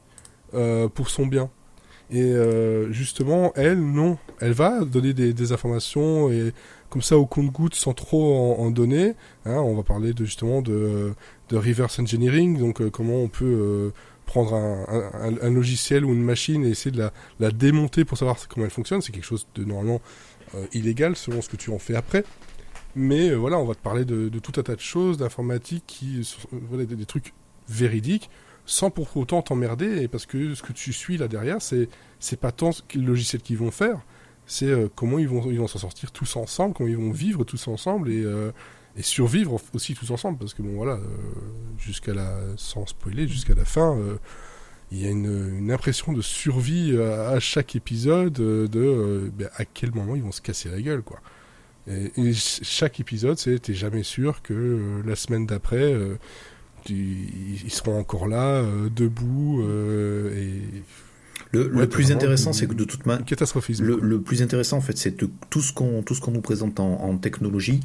pour son bien. Et justement, non. Elle va donner des informations et comme ça au compte-gouttes sans trop en donner. Hein, on va parler justement de reverse engineering, donc comment on peut prendre un logiciel ou une machine et essayer de la démonter pour savoir comment elle fonctionne. C'est quelque chose de normalement illégal selon ce que tu en fais après. Mais voilà, on va te parler de tout un tas de choses, d'informatique, qui sont des trucs véridiques, sans pour autant t'emmerder, parce que ce que tu suis là derrière, c'est pas tant le logiciel qu'ils vont faire, c'est comment ils vont s'en sortir tous ensemble, comment ils vont vivre tous ensemble et survivre aussi tous ensemble, parce que bon voilà, sans spoiler, jusqu'à la fin, il y a une impression de survie à chaque épisode, à quel moment ils vont se casser la gueule, quoi. Et chaque épisode, t'es jamais sûr que la semaine d'après, ils seront encore là, debout, et... Le plus intéressant, c'est que de toute manière, catastrophisme. Le plus intéressant, en fait, c'est que tout ce qu'on nous présente en technologie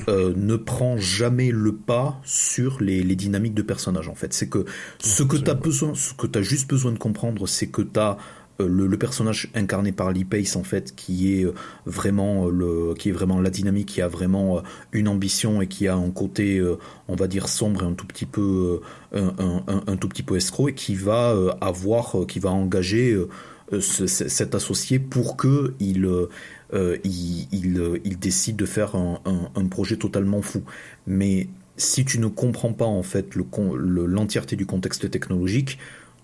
ne prend jamais le pas sur les dynamiques de personnages. En fait, c'est que ce que t'as juste besoin de comprendre, c'est que t'as le personnage incarné par Lee Pace, en fait, qui est vraiment la dynamique, qui a vraiment une ambition et qui a un côté, on va dire, sombre et un tout petit peu escroc, et qui va engager cet associé pour que il décide de faire un projet totalement fou. Mais si tu ne comprends pas, en fait, l'entièreté du contexte technologique,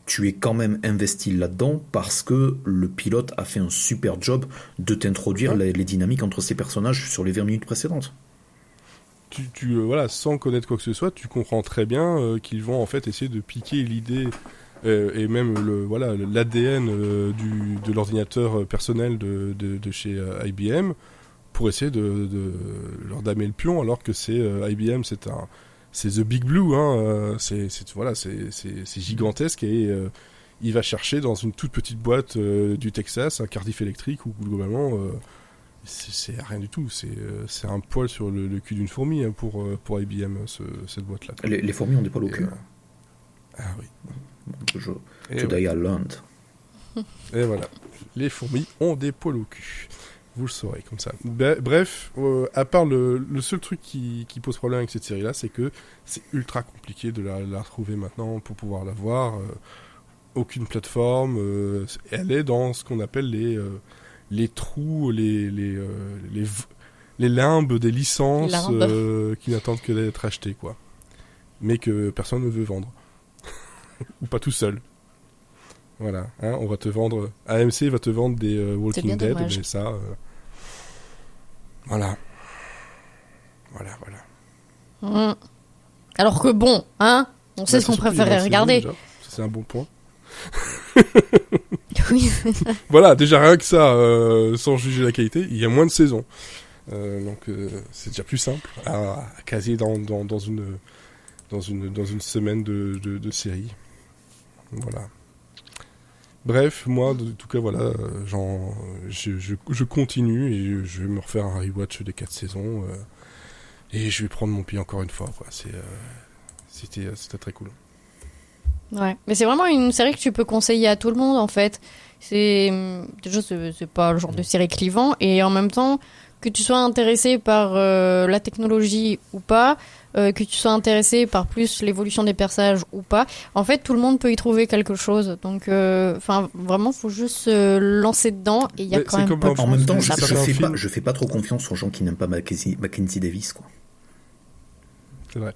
tu es quand même investi là-dedans parce que le pilote a fait un super job de t'introduire les dynamiques entre ces personnages sur les 20 minutes précédentes. Voilà, sans connaître quoi que ce soit, tu comprends très bien qu'ils vont en fait essayer de piquer l'idée et même l'ADN de l'ordinateur personnel de chez IBM pour essayer de leur damer le pion, alors que c'est IBM, c'est The Big Blue, hein, c'est gigantesque, et il va chercher dans une toute petite boîte du Texas un Cardiff électrique où globalement c'est rien du tout, c'est un poil sur le cul d'une fourmi, hein, pour IBM, cette boîte-là. Les fourmis ont des poils au cul. Ah oui. Today I learned. Et voilà, les fourmis ont des poils au cul. Vous le saurez comme ça. Bref, à part le seul truc qui pose problème avec cette série-là, c'est que c'est ultra compliqué de la retrouver maintenant pour pouvoir la voir. Aucune plateforme. Elle est dans ce qu'on appelle les trous, les limbes des licences qui n'attendent que d'être achetées, quoi. Mais que personne ne veut vendre. Ou pas tout seul. Voilà, hein, on va te vendre... AMC va te vendre des Walking Dead, mais ça... Voilà. Alors que bon, hein, on sait ce qu'on préférait regarder. Déjà. C'est un bon point. Oui. Voilà, déjà rien que ça, sans juger la qualité, il y a moins de saisons. Donc c'est déjà plus simple à caser dans une semaine de série. Voilà. Bref, moi, en tout cas, voilà, je continue et je vais me refaire un rewatch des 4 saisons et je vais prendre mon pied encore une fois, quoi. C'était très cool. Ouais, mais c'est vraiment une série que tu peux conseiller à tout le monde, en fait. C'est pas le genre de série clivant, et en même temps, que tu sois intéressé par la technologie ou pas, que tu sois intéressé par plus l'évolution des personnages ou pas, en fait tout le monde peut y trouver quelque chose, donc vraiment faut juste se lancer dedans, et il y a quand même pas en même temps je fais pas trop confiance aux gens qui n'aiment pas Mackenzie Davis, quoi. C'est vrai.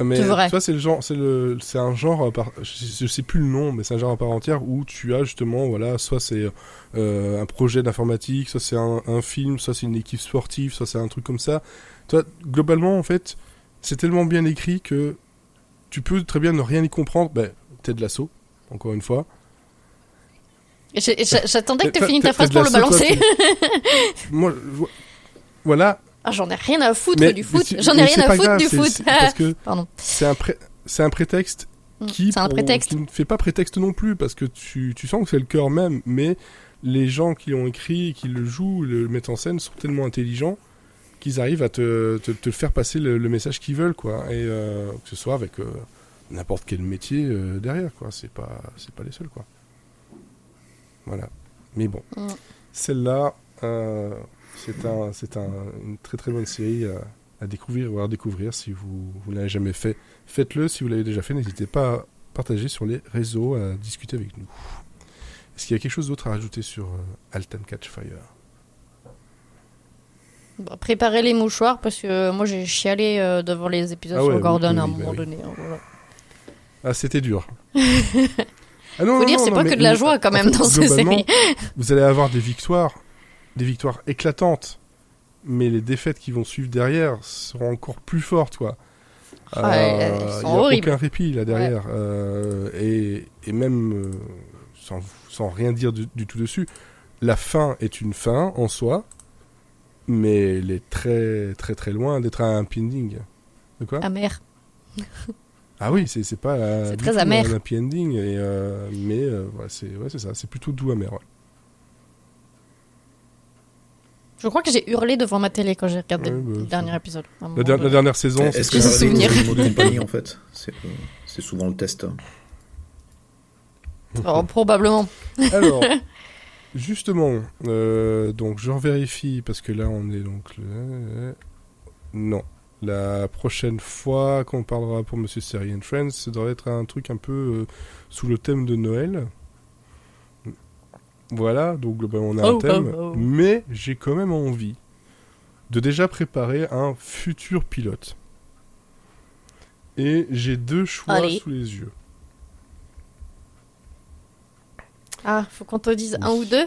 Mais tu vois, c'est un genre je sais plus le nom, mais c'est un genre à part entière où tu as justement, voilà, soit c'est un projet d'informatique, soit c'est un film, soit c'est une équipe sportive, soit c'est un truc comme ça. Toi, globalement, en fait, c'est tellement bien écrit que tu peux très bien ne rien y comprendre. Ted Lasso, encore une fois. J'attendais que tu finisses ta phrase pour le balancer. Moi, voilà. Ah, j'en ai rien à foutre du foot. J'en ai rien à foutre du foot. Parce que Pardon. C'est un prétexte qui ne fait pas prétexte non plus, parce que tu sens que c'est le cœur même, mais les gens qui l'ont écrit, qui le jouent, le mettent en scène, sont tellement intelligents qu'ils arrivent à te faire passer le message qu'ils veulent, quoi. Et que ce soit avec n'importe quel métier derrière, quoi. C'est pas les seuls, quoi. Voilà. Mais bon, celle-là... C'est une très très bonne série à découvrir ou à redécouvrir. Si vous ne l'avez jamais fait, faites-le. Si vous l'avez déjà fait, n'hésitez pas à partager sur les réseaux, à discuter avec nous. Est-ce qu'il y a quelque chose d'autre à rajouter sur Altan Catch Fire ? Préparez les mouchoirs, parce que moi j'ai chialé devant les épisodes sur Gordon à un moment donné. Voilà. Ah, c'était dur. Faut dire, c'est pas que de la joie quand même dans cette série. Vous allez avoir des victoires. des victoires éclatantes, mais les défaites qui vont suivre derrière seront encore plus fortes, quoi. Il n'y a aucun répit là derrière. Ouais. Et même, sans rien dire du tout dessus, la fin est une fin en soi, mais elle est très très très loin d'être un happy ending. De quoi ? Amer. Ah oui, c'est pas c'est très amer. Un happy ending, mais ouais, c'est ça, c'est plutôt doux amer. Ouais. Je crois que j'ai hurlé devant ma télé quand j'ai regardé le dernier épisode. La dernière saison, est-ce que ça va être une compagnie en fait c'est souvent le test. Oh, probablement. Alors, justement, donc je revérifie parce que là on est donc non. La prochaine fois qu'on parlera pour Monsieur Seri and Friends, ça devrait être un truc un peu sous le thème de Noël. Voilà, donc on a un thème, mais j'ai quand même envie de déjà préparer un futur pilote. Et j'ai 2 choix sous les yeux. Ah, faut qu'on te dise 1 ou 2 ?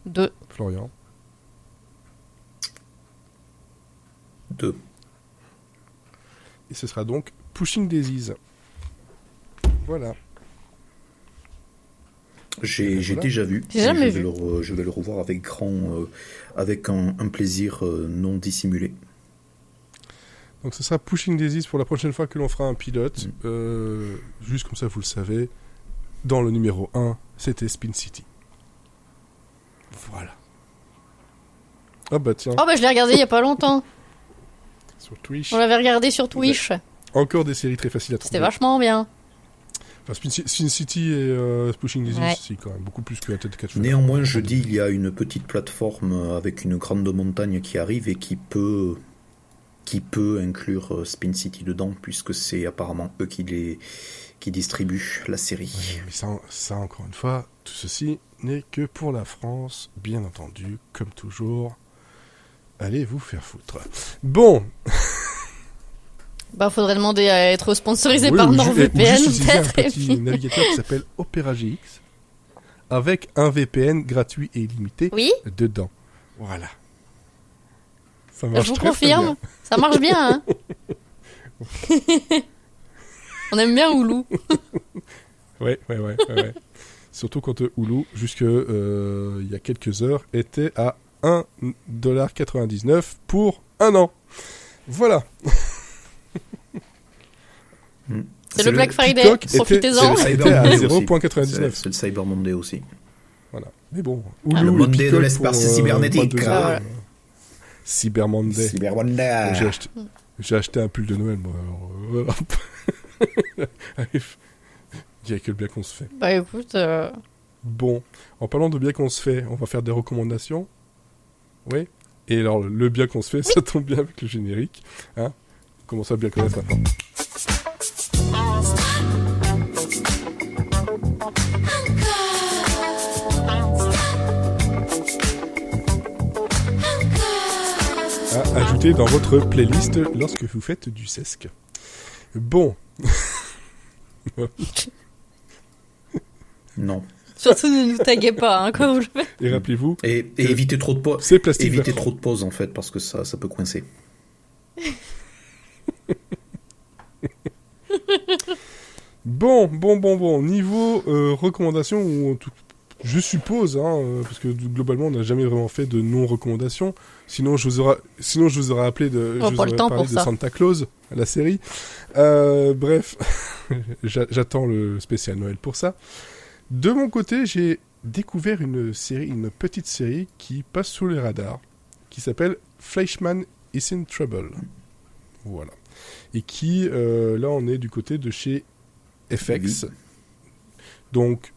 2. Florian. 2. Et ce sera donc Pushing Daisies. Voilà. J'ai déjà vu. J'ai jamais vu. Je vais le revoir avec un plaisir non dissimulé. Donc ce sera Pushing Daisies pour la prochaine fois que l'on fera un pilote. Juste comme ça, vous le savez. Dans le numéro 1, c'était Spin City. Voilà. Ah bah tiens. Oh bah je l'ai regardé il y a pas longtemps. Sur Twitch. On l'avait regardé sur Twitch. Encore des séries très faciles à trouver. C'était vachement bien. Enfin, Spin City et Pushing Daisies, c'est quand même beaucoup plus que la tête de 4 cheveux. Néanmoins, je dis, il y a une petite plateforme avec une grande montagne qui arrive et qui peut inclure Spin City dedans, puisque c'est apparemment eux qui distribuent la série. Ouais, mais ça, encore une fois, tout ceci n'est que pour la France, bien entendu, comme toujours. Allez vous faire foutre. Bon. Bah, faudrait demander à être sponsorisé par NordVPN, peut-être. Un petit navigateur qui s'appelle Opera GX, avec un VPN gratuit et illimité dedans. Voilà. Ça marche. Je vous confirme, ça marche bien. Hein. On aime bien Hulu. Ouais. Surtout quand Hulu, jusque il y a quelques heures, était à 1,99$ pour 1 an. Voilà. C'est le Black Friday, profitez-en. C'est le 0,99$. C'est le Cyber Monday aussi. Voilà. Mais bon, Hulu, le Monday de l'espace cybernétique. Cyber Monday. J'ai acheté un pull de Noël, moi. Il n'y a que le bien qu'on se fait. Bah écoute... Bon, en parlant de bien qu'on se fait, on va faire des recommandations. Oui. Et alors, le bien qu'on se fait, ça tombe bien avec le générique. Hein, comment ça bien connaître maintenant. À ajouter dans votre playlist lorsque vous faites du sesc. Bon. Non. Surtout ne nous taguez pas, hein, quand vous le faites. Et rappelez-vous. Et évitez trop de pauses. C'est plastique. Évitez trop de pauses en fait, parce que ça peut coincer. Bon. Niveau recommandations, je suppose, parce que globalement, on n'a jamais vraiment fait de non-recommandations. Sinon, je vous aurais appelé parlé de Santa Claus, la série. Bref, j'attends le spécial Noël pour ça. De mon côté, j'ai découvert une petite série qui passe sous les radars, qui s'appelle Fleischman is in Trouble. Voilà. Et qui, là, on est du côté de chez FX. Donc,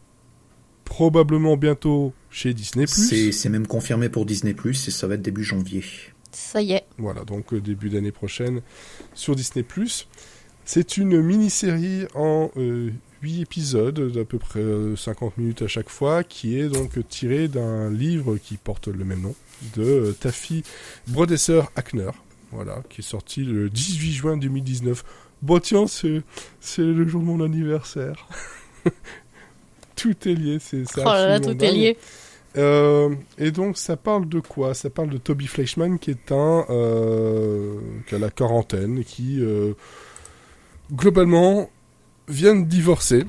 probablement bientôt chez Disney+. C'est même confirmé pour Disney+, et ça va être début janvier. Ça y est. Voilà, donc début d'année prochaine sur Disney+. C'est une mini-série en 8 épisodes d'à peu près 50 minutes à chaque fois, qui est donc tirée d'un livre qui porte le même nom, de Taffy Brodesser-Hackner, voilà, qui est sorti le 18 juin 2019. Bon tiens, c'est le jour de mon anniversaire. Tout est lié, c'est ça. Oh là là, tout est lié. Et donc ça parle de quoi ? Ça parle de Toby Fleischman qui est qui a la quarantaine, qui globalement vient de divorcer.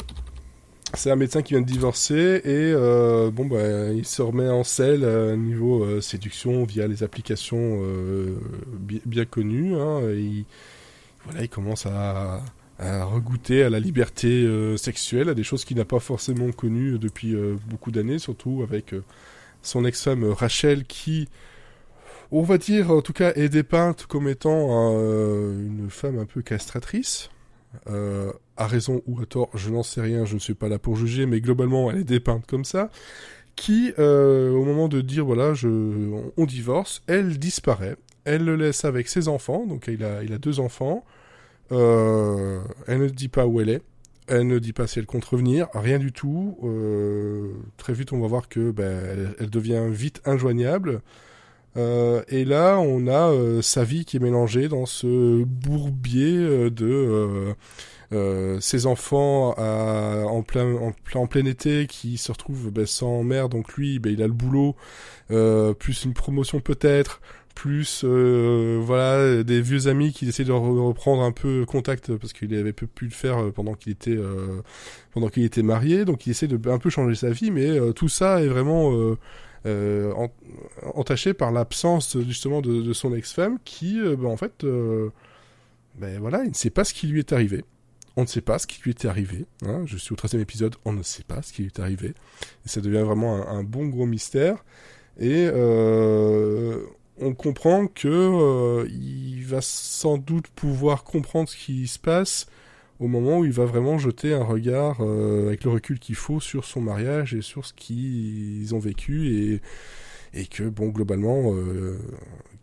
C'est un médecin qui vient de divorcer et il se remet en selle niveau séduction via les applications bien connues. Hein, et il commence à regoûter à la liberté sexuelle, à des choses qu'il n'a pas forcément connues depuis beaucoup d'années, surtout avec son ex-femme Rachel qui, on va dire, en tout cas, est dépeinte comme étant une femme un peu castratrice. À raison ou à tort, je n'en sais rien, je ne suis pas là pour juger, mais globalement, elle est dépeinte comme ça, qui, au moment de dire, voilà, on divorce, elle disparaît, elle le laisse avec ses enfants, donc il a 2 enfants, elle ne dit pas où elle est, elle ne dit pas si elle compte revenir, rien du tout, très vite on va voir que elle devient vite injoignable, et là, on a sa vie qui est mélangée dans ce bourbier de ses enfants en plein été qui se retrouvent sans mère. Donc lui, il a le boulot, plus une promotion peut-être, plus des vieux amis qui essaient de reprendre un peu contact parce qu'il avait peu pu le faire pendant qu'il était marié. Donc il essaie de un peu changer sa vie, mais tout ça est vraiment entaché par l'absence justement de son ex-femme qui il ne sait pas ce qui lui est arrivé. On ne sait pas ce qui lui était arrivé. Hein. Je suis au 13e épisode, on ne sait pas ce qui lui est arrivé. Et ça devient vraiment un bon gros mystère. Et on comprend que il va sans doute pouvoir comprendre ce qui se passe au moment où il va vraiment jeter un regard avec le recul qu'il faut sur son mariage et sur ce qu'ils ont vécu et que, globalement,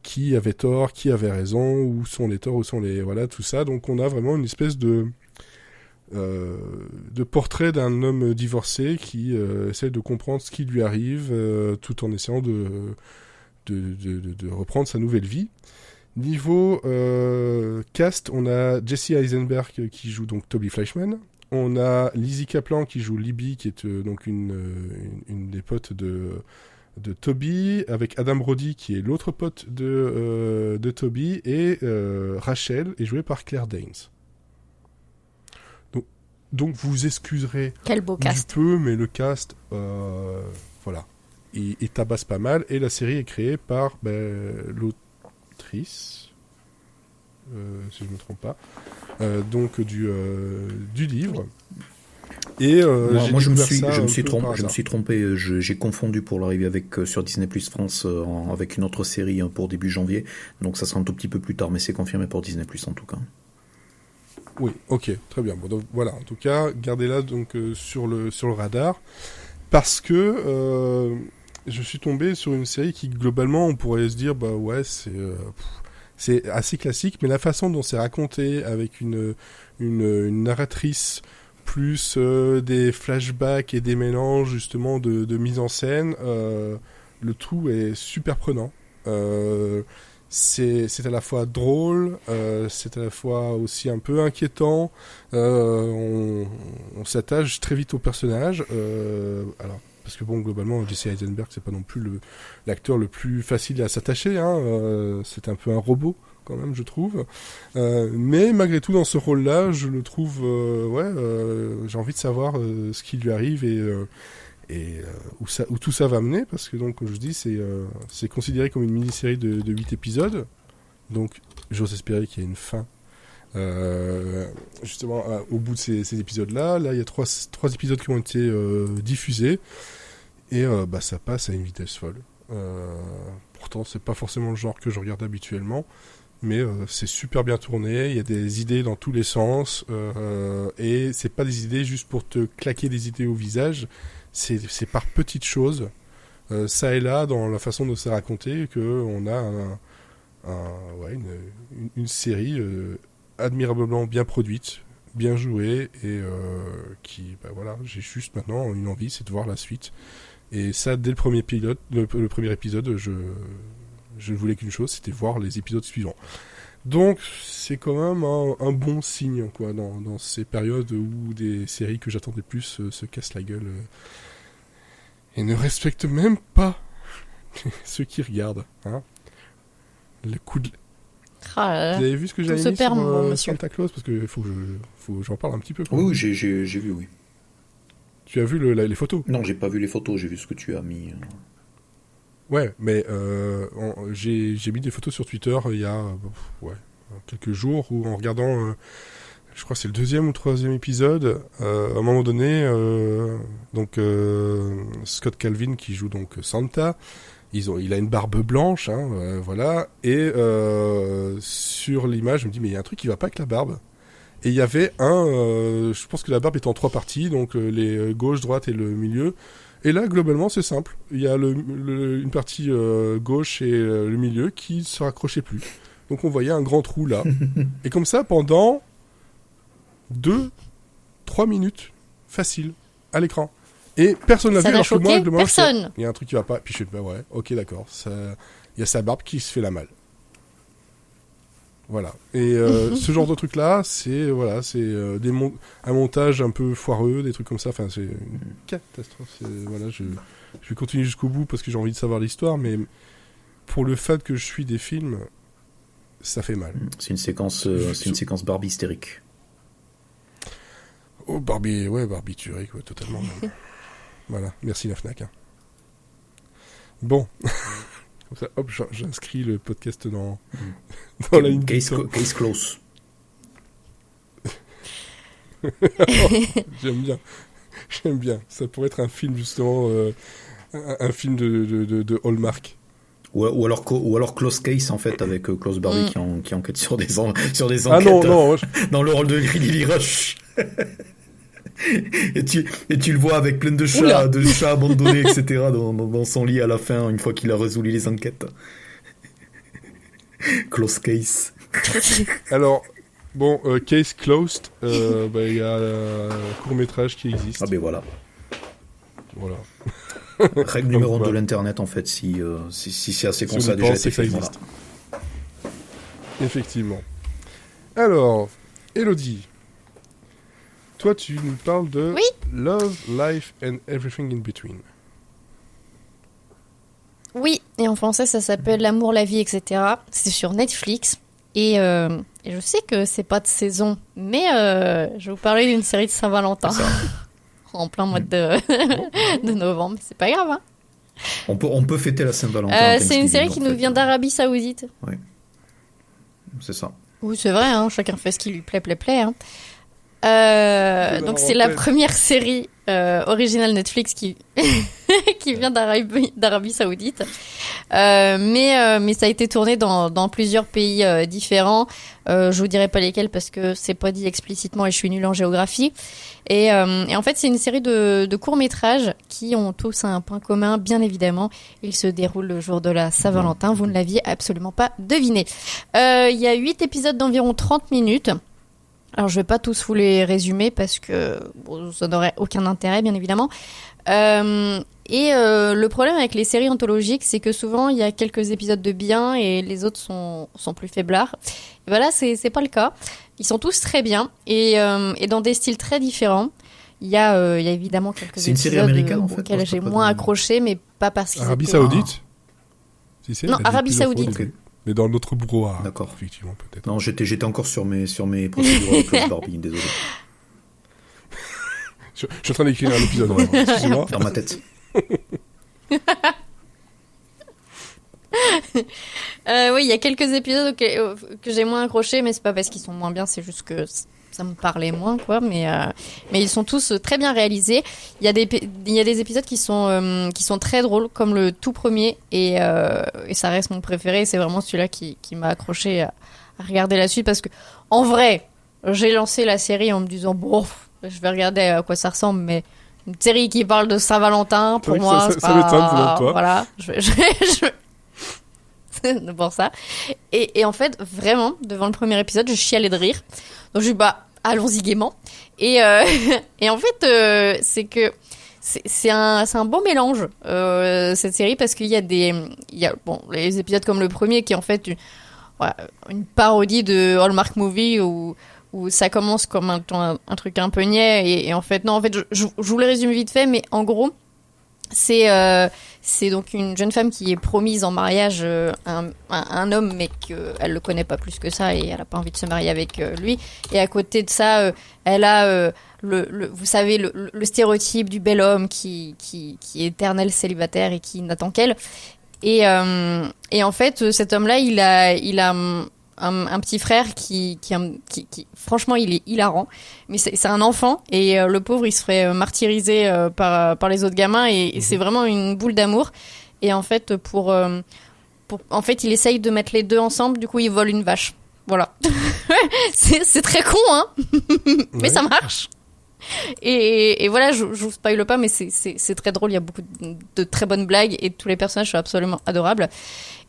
qui avait tort, qui avait raison, où sont les torts, où sont les... Voilà, tout ça. Donc on a vraiment une espèce de portrait d'un homme divorcé qui essaie de comprendre ce qui lui arrive tout en essayant de reprendre sa nouvelle vie. Niveau cast, on a Jesse Eisenberg qui joue donc Toby Fleischman. On a Lizzie Kaplan qui joue Libby, qui est donc une des potes de Toby, avec Adam Brody qui est l'autre pote de Toby, et Rachel est jouée par Claire Danes. Donc vous excuserez quel beau cast. Du peu, mais le cast, il tabasse pas mal. Et la série est créée par l'autrice, si je ne me trompe pas, donc du livre. Et moi je me suis trompé, j'ai confondu pour l'arrivée sur Disney Plus France avec une autre série pour début janvier, donc ça sera un tout petit peu plus tard, mais c'est confirmé pour Disney Plus en tout cas. Oui, ok, très bien. Bon, donc, voilà, en tout cas, gardez-la donc sur le radar, parce que je suis tombé sur une série qui globalement on pourrait se dire c'est assez classique, mais la façon dont c'est raconté avec une narratrice plus des flashbacks et des mélanges justement de mise en scène, le tout est super prenant. C'est à la fois drôle, c'est à la fois aussi un peu inquiétant. On s'attache très vite au personnage. Alors, parce que globalement, Jesse Eisenberg, c'est pas non plus l'acteur le plus facile à s'attacher. Hein, c'est un peu un robot quand même, je trouve. Mais malgré tout, dans ce rôle-là, je le trouve, j'ai envie de savoir ce qui lui arrive et où tout ça va mener, parce que donc, comme je dis, c'est considéré comme une mini-série de 8 épisodes, donc j'ose espérer qu'il y ait une fin justement au bout de ces épisodes-là. Là, il y a 3 épisodes qui ont été diffusés, et ça passe à une vitesse folle. Pourtant, c'est pas forcément le genre que je regarde habituellement, mais c'est super bien tourné, il y a des idées dans tous les sens, et c'est pas des idées juste pour te claquer des idées au visage. C'est par petites choses, ça et là, dans la façon dont c'est raconté, qu'on a une série admirablement bien produite, bien jouée, et j'ai juste maintenant une envie, c'est de voir la suite. Et ça, dès le premier épisode, je ne voulais qu'une chose, c'était voir les épisodes suivants. Donc, c'est quand même un bon signe, quoi, dans ces périodes où des séries que j'attendais plus se cassent la gueule. et ne respecte même pas ceux qui regardent. Hein. Le coup de... Ah là là. Vous avez vu ce que j'avais Tout se mis perd, sur mon monsieur. Santa Claus? Parce que faut que j'en parle un petit peu. Quand même. Oui, j'ai vu, oui. Tu as vu les photos? Non, j'ai pas vu les photos, j'ai vu ce que tu as mis. Ouais, mais j'ai mis des photos sur Twitter il y a quelques jours où en regardant, je crois que c'est le 2e ou 3e épisode, à un moment donné, Scott Calvin qui joue donc Santa, il a une barbe blanche, hein, voilà, et sur l'image, je me dis mais il y a un truc qui va pas avec la barbe. Et il y avait je pense que la barbe est en 3 parties, donc les gauche, droite et le milieu. Et là, globalement, c'est simple. Il y a une partie gauche et le milieu qui se raccrochaient plus. Donc on voyait un grand trou là. Et comme ça, pendant 2-3 minutes, facile, à l'écran. Et personne n'a vu, alors que moi, globalement, personne. il y a un truc qui va pas. Puis je fais, bah ouais, ok, d'accord. Il y a sa barbe qui se fait la malle. Voilà. Et ce genre de truc-là, c'est un montage un peu foireux, des trucs comme ça. Enfin, c'est une catastrophe. Voilà, je vais continuer jusqu'au bout parce que j'ai envie de savoir l'histoire, mais pour le fait que je suis des films, ça fait mal. C'est une séquence Barbie hystérique. Oh, Barbie turique, ouais, totalement. Voilà, merci la Fnac. Hein. Bon. Comme ça, hop, j'inscris le podcast dans la ligne. Case close. J'aime bien. Ça pourrait être un film, justement, un film de Hallmark. Ou alors Close Case, en fait, avec Close Barbie qui enquête sur des enquêtes. Ah non, dans le rôle de Lily Rush. Et tu le vois avec plein de chats abandonnés, etc. dans son lit à la fin, une fois qu'il a résolu les enquêtes. Close Case. Alors, bon, Case Closed, il y a un court-métrage qui existe. Ah ben voilà. Règle numéro 1 de l'internet, en fait, si c'est assez con, ça a déjà été fait. Voilà. Effectivement. Alors, Elodie, toi, tu nous parles de Love, Life and Everything in Between. Oui, et en français, ça s'appelle L'amour, la vie, etc. C'est sur Netflix. Et je sais que c'est pas de saison, mais je vais vous parler d'une série de Saint-Valentin. En plein mois de novembre. C'est pas grave, hein. On peut fêter la Saint-Valentin. C'est une série qui nous vient d'Arabie Saoudite. Oui. C'est ça. Oui, c'est vrai, hein, chacun fait ce qui lui plaît. Hein. Donc c'est la première série originale Netflix qui vient d'Arabie Saoudite, mais ça a été tourné dans plusieurs pays différents. Je vous dirai pas lesquels parce que c'est pas dit explicitement et je suis nulle en géographie. Et en fait c'est une série de courts-métrages qui ont tous un point commun, bien évidemment. Ils se déroulent le jour de la Saint-Valentin. Vous ne l'aviez absolument pas deviné. Il y a 8 épisodes d'environ 30 minutes. Alors, je vais pas tous vous les résumer parce que ça n'aurait aucun intérêt, bien évidemment. Le problème avec les séries anthologiques, c'est que souvent, il y a quelques épisodes de bien et les autres sont plus faiblards. Et ben là, c'est pas le cas. Ils sont tous très bien et dans des styles très différents. Il y a évidemment quelques c'est une épisodes série américaine, en fait, auxquels j'ai moins accroché, mais pas parce qu'ils Arabie étaient... Saoudite Non, Arabie Saoudite. Okay. Mais dans notre brouhaha. D'accord. Effectivement, peut-être. Non, j'étais encore sur mes procédures Close Barbie, désolé. Je suis en train d'écrire un épisode. Excusez-moi. Dans ma tête. Oui, il y a quelques épisodes que j'ai moins accrochés, mais c'est pas parce qu'ils sont moins bien, c'est juste que ça me parlait moins, quoi. Mais ils sont tous très bien réalisés. Il y a des épisodes qui sont très drôles, comme le tout premier, et ça reste mon préféré. C'est vraiment celui-là qui m'a accroché à regarder la suite, parce que en vrai, j'ai lancé la série en me disant bon, je vais regarder à quoi ça ressemble, mais une série qui parle de Saint-Valentin, pour moi, ça m'étonne venant de toi. Voilà, c'est pour ça. Et en fait, vraiment, devant le premier épisode, je chialais de rire. Donc je dis allons-y gaiement. Et en fait, c'est que c'est un beau mélange, cette série, parce qu'il y a les épisodes comme le premier qui est en fait une parodie de Hallmark Movie où ça commence comme un truc un peu niais et en fait non, en fait je vous le résume vite fait, mais en gros C'est donc une jeune femme qui est promise en mariage à un homme, mais qu'elle le connaît pas plus que ça et elle a pas envie de se marier avec lui. Et à côté de ça, elle a vous savez, le stéréotype du bel homme qui est éternel célibataire et qui n'attend qu'elle. Et en fait, cet homme-là, il a un petit frère qui franchement, il est hilarant. Mais c'est un enfant et le pauvre, il se ferait martyriser par les autres gamins et c'est vraiment une boule d'amour. Et en fait, en fait, il essaye de mettre les deux ensemble. Du coup, il vole une vache. Voilà. c'est très con, hein. Mais ça marche. Et voilà, je vous spoile pas, mais c'est très drôle. Il y a beaucoup de très bonnes blagues et tous les personnages sont absolument adorables.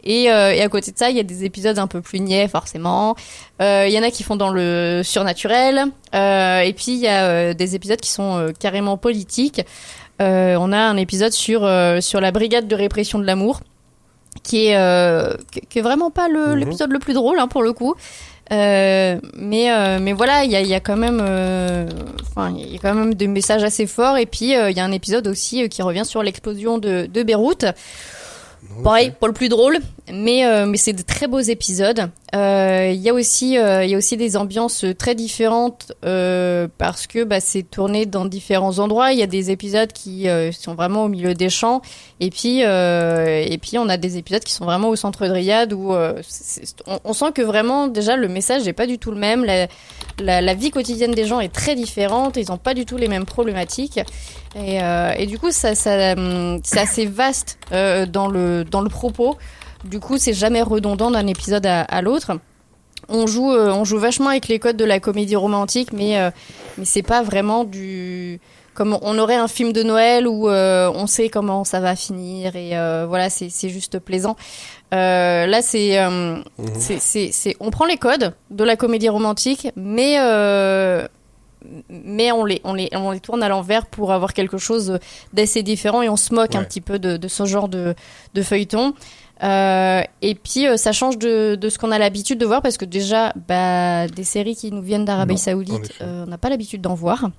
Et à côté de ça, il y a des épisodes un peu plus niais, forcément. Il y en a qui font dans le surnaturel. Et puis, il y a des épisodes qui sont carrément politiques. On a un épisode sur la brigade de répression de l'amour, qui est vraiment pas l'épisode le plus drôle, hein, pour le coup. Mais voilà, il y a quand même il y a quand même des messages assez forts. Et puis il y a un épisode aussi qui revient sur l'explosion de Beyrouth. Pareil, pas le plus drôle, mais c'est de très beaux épisodes. Il y a aussi des ambiances très différentes parce que c'est tourné dans différents endroits. Il y a des épisodes qui sont vraiment au milieu des champs, et puis on a des épisodes qui sont vraiment au centre de Riyad où on sent que vraiment déjà le message n'est pas du tout le même. La vie quotidienne des gens est très différente. Ils n'ont pas du tout les mêmes problématiques. Et du coup, c'est assez vaste dans le propos. Du coup, c'est jamais redondant d'un épisode à l'autre. On joue vachement avec les codes de la comédie romantique, mais c'est pas vraiment comme on aurait un film de Noël où on sait comment ça va finir et voilà, c'est juste plaisant. Là, on prend les codes de la comédie romantique, mais on les tourne à l'envers pour avoir quelque chose d'assez différent et on se moque un petit peu de ce genre de feuilleton. Et puis ça change de ce qu'on a l'habitude de voir parce que déjà des séries qui nous viennent d'Arabie Saoudite, on n'a pas l'habitude d'en voir.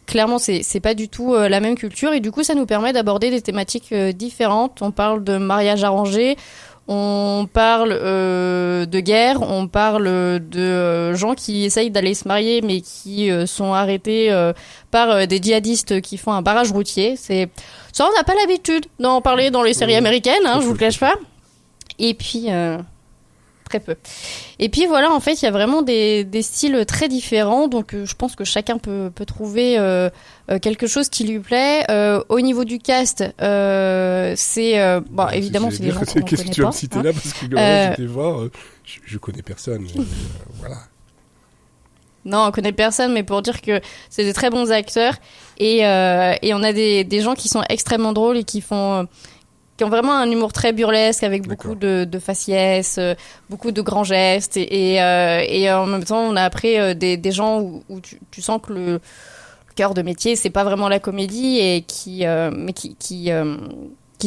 Clairement, c'est pas du tout la même culture et du coup ça nous permet d'aborder des thématiques différentes. On parle de mariage arrangé, on parle de guerre, on parle de gens qui essayent d'aller se marier mais qui sont arrêtés par des djihadistes qui font un barrage routier. Ça, on n'a pas l'habitude d'en parler dans les séries américaines, hein, je vous le cache pas. Et puis, très peu. Et puis voilà, en fait, il y a vraiment des styles très différents, donc je pense que chacun peut trouver quelque chose qui lui plaît. Au niveau du cast, c'est évidemment c'est des gens qu'on connaît pas. Qu'est-ce que tu vas me citer là parce que j'étais voir, je connais personne. Voilà. Non, on connaît personne, mais pour dire que c'est des très bons acteurs et on a des gens qui sont extrêmement drôles et qui ont vraiment un humour très burlesque avec beaucoup de faciès, beaucoup de grands gestes et en même temps on a après des gens où tu sens que le cœur de métier c'est pas vraiment la comédie et qui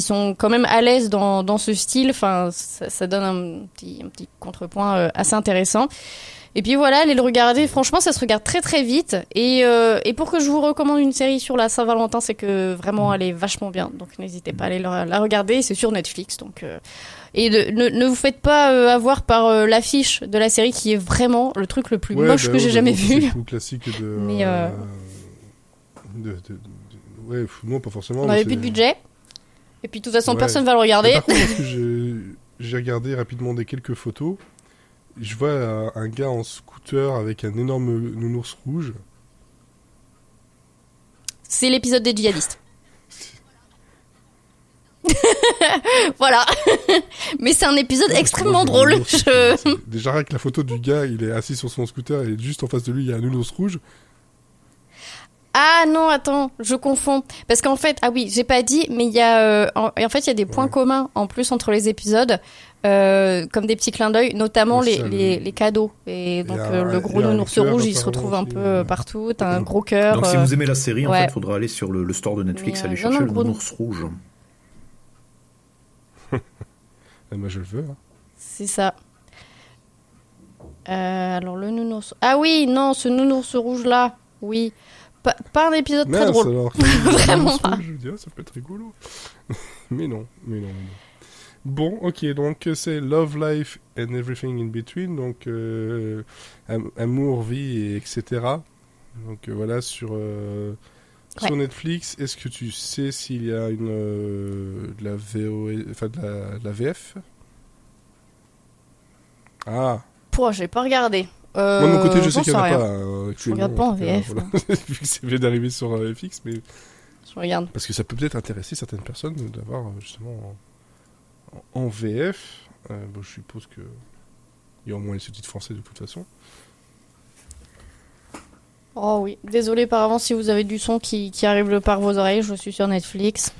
sont quand même à l'aise dans ce style. Enfin, ça donne un petit contrepoint assez intéressant. Et puis voilà, allez le regarder. Franchement, ça se regarde très très vite. Et pour que je vous recommande une série sur la Saint-Valentin, c'est que vraiment elle est vachement bien. Donc n'hésitez pas à aller la regarder. C'est sur Netflix. Donc et ne vous faites pas avoir par l'affiche de la série qui est vraiment le truc le plus moche que j'ai jamais vu. C'est une classique de. Mais ouais, non, pas forcément. On n'avait plus de budget. Et puis de toute façon, personne va le regarder. Par contre, parce que j'ai regardé rapidement quelques photos. Je vois un gars en scooter avec un énorme nounours rouge. C'est l'épisode des djihadistes. Voilà. Mais c'est un épisode extrêmement drôle. Déjà, avec la photo du gars, il est assis sur son scooter et juste en face de lui, il y a un nounours rouge. Ah non, attends, je confonds. Parce qu'en fait, ah oui, j'ai pas dit, mais il y a, en fait, il y a des points communs en plus entre les épisodes, comme des petits clins d'œil, notamment les cadeaux. Et donc le gros nounours rouge, il se retrouve un peu partout. T'as un gros cœur. Donc si vous aimez la série, en fait, il faudra aller sur le store de Netflix, aller chercher le nounours rouge. Moi, je le veux. Hein. C'est ça. Alors le nounours. Ah oui, non, ce nounours rouge là, oui. Pas un épisode très Mince, drôle. alors, Vraiment pas. Je veux dire, ça peut être rigolo. mais non. Bon, ok, donc c'est Love, Life and Everything in Between, donc amour, vie, et etc. Donc voilà, sur Netflix. Est-ce que tu sais s'il y a de la VO, enfin de la VF? Ah. J'ai pas regardé. Moi de mon côté, je sais qu'il n'y en a rien. pas. Je regarde pas en VF. Voilà. Vu que ça vient d'arriver sur FX, mais Je regarde. parce que ça peut peut-être intéresser certaines personnes d'avoir justement en VF. Bon, je suppose que il y a au moins les sous-titres français de toute façon. Oh oui, désolé par avance si vous avez du son qui arrive par vos oreilles, je suis sur Netflix.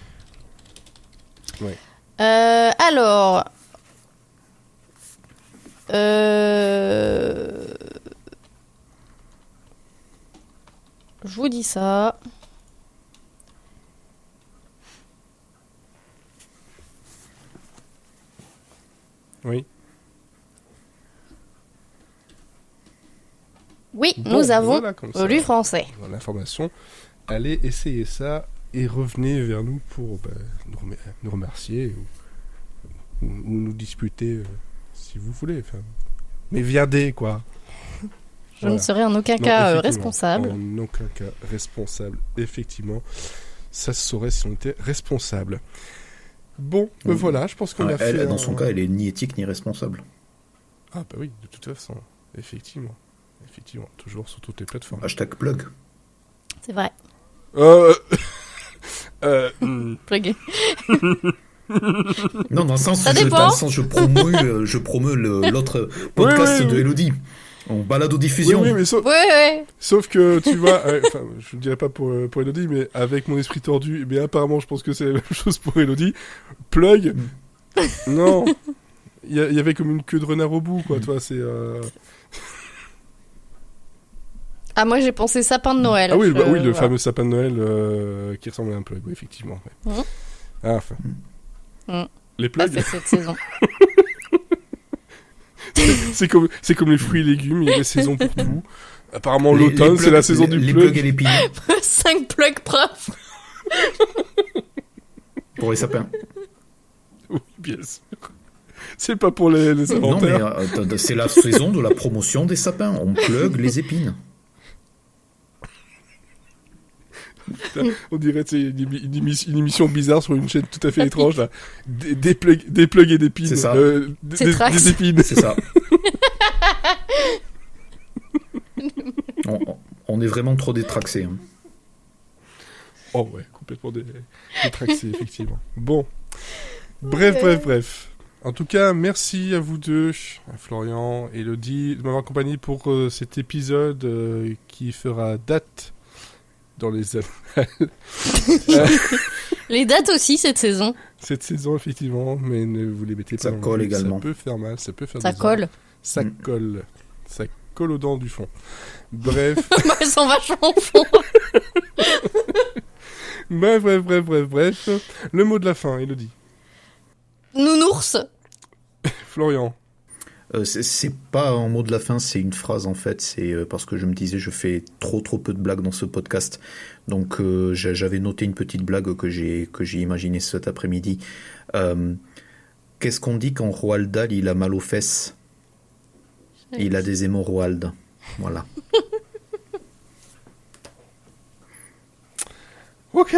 Ouais. Alors... Je vous dis ça. Oui. Oui, Bon, nous avons voilà, comme ça, lu français. l'information. Allez essayer ça et revenez vers nous pour nous remercier ou nous disputer si vous voulez. Enfin, mais viandez quoi. Je ne serai en aucun cas effectivement, responsable. En aucun cas responsable, effectivement. Ça se saurait si on était responsable. Bon, voilà, je pense qu'on a fait... Dans son cas, elle est ni éthique ni responsable. Ah bah oui, de toute façon, effectivement, toujours sur toutes les plateformes. #plug. C'est vrai. Plugué. Non, dans le sens Ça où dépend. je promeus l'autre podcast Oui. de Elodie. On balade aux diffusions. Oui, mais Ouais. sauf que tu vois, je ne dirais pas pour Elodie, mais avec mon esprit tordu, mais apparemment je pense que c'est la même chose pour Elodie. Plug, non, il y avait comme une queue de renard au bout, quoi. Toi, c'est. Ah, moi j'ai pensé sapin de Noël. Ah oui, le voilà. fameux sapin de Noël qui ressemble à un plug, oui, effectivement. Ouais. Ah, enfin. Les Pas plugs. fait cette saison. c'est comme les fruits et légumes, il y a des saisons pour tout. Apparemment, l'automne, c'est la saison du les plug. plugs et les pines 5 plugs prof. pour les sapins. Oui, bien sûr. C'est pas pour les Non, mais inventaires. c'est la saison de la promotion des sapins. On plug les épines. Putain, on dirait c'est une émission bizarre sur une chaîne tout à fait étrange. Là. Des plugs et des pines. C'est ça. Des épines. C'est ça. On est vraiment trop détraxés. Hein. Oh ouais, complètement détraxé, effectivement. Bon. Bref. En tout cas, merci à vous deux, à Florian et Elodie, de m'avoir accompagné pour cet épisode qui fera date dans les annales. Les dates aussi cette saison. Cette saison, effectivement, mais ne vous les mettez pas Ça dans le colle jus, également. Ça peut faire mal, ça peut faire Ça des colle. erreurs. Ça colle. Ça colle aux dents du fond. Bref. Bah, elles sont vachement au fond. Bref. Le mot de la fin, Elodie. Nounours. Florian. C'est pas un mot de la fin, c'est une phrase en fait. C'est parce que je me disais, je fais trop peu de blagues dans ce podcast. Donc j'avais noté une petite blague que j'ai imaginée cet après-midi. Qu'est-ce qu'on dit quand Roald Dahl il a mal aux fesses? Il a des hémorroïdes. Voilà. Ok.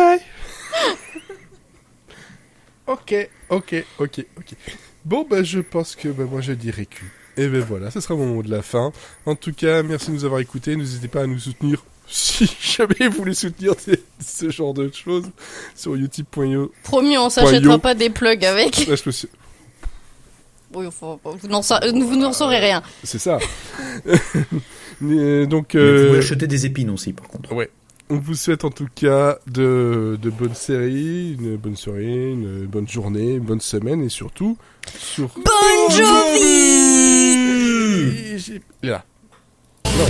Bon, je pense que moi je dirais que. Et voilà, ce sera mon mot de la fin. En tout cas, merci de nous avoir écoutés. N'hésitez pas à nous soutenir si jamais vous voulez soutenir ce genre de choses sur youtube.io. Promis, on s'achètera pas des plugs avec. Là, je me suis... Oui, vous n'en saurez rien. C'est ça. Donc, Mais vous pouvez acheter des épines aussi, par contre. Ouais. On vous souhaite en tout cas de bonnes séries, une bonne soirée, une bonne journée, une bonne semaine et surtout sur... Bon Jovi. Là. Non.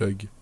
Hug.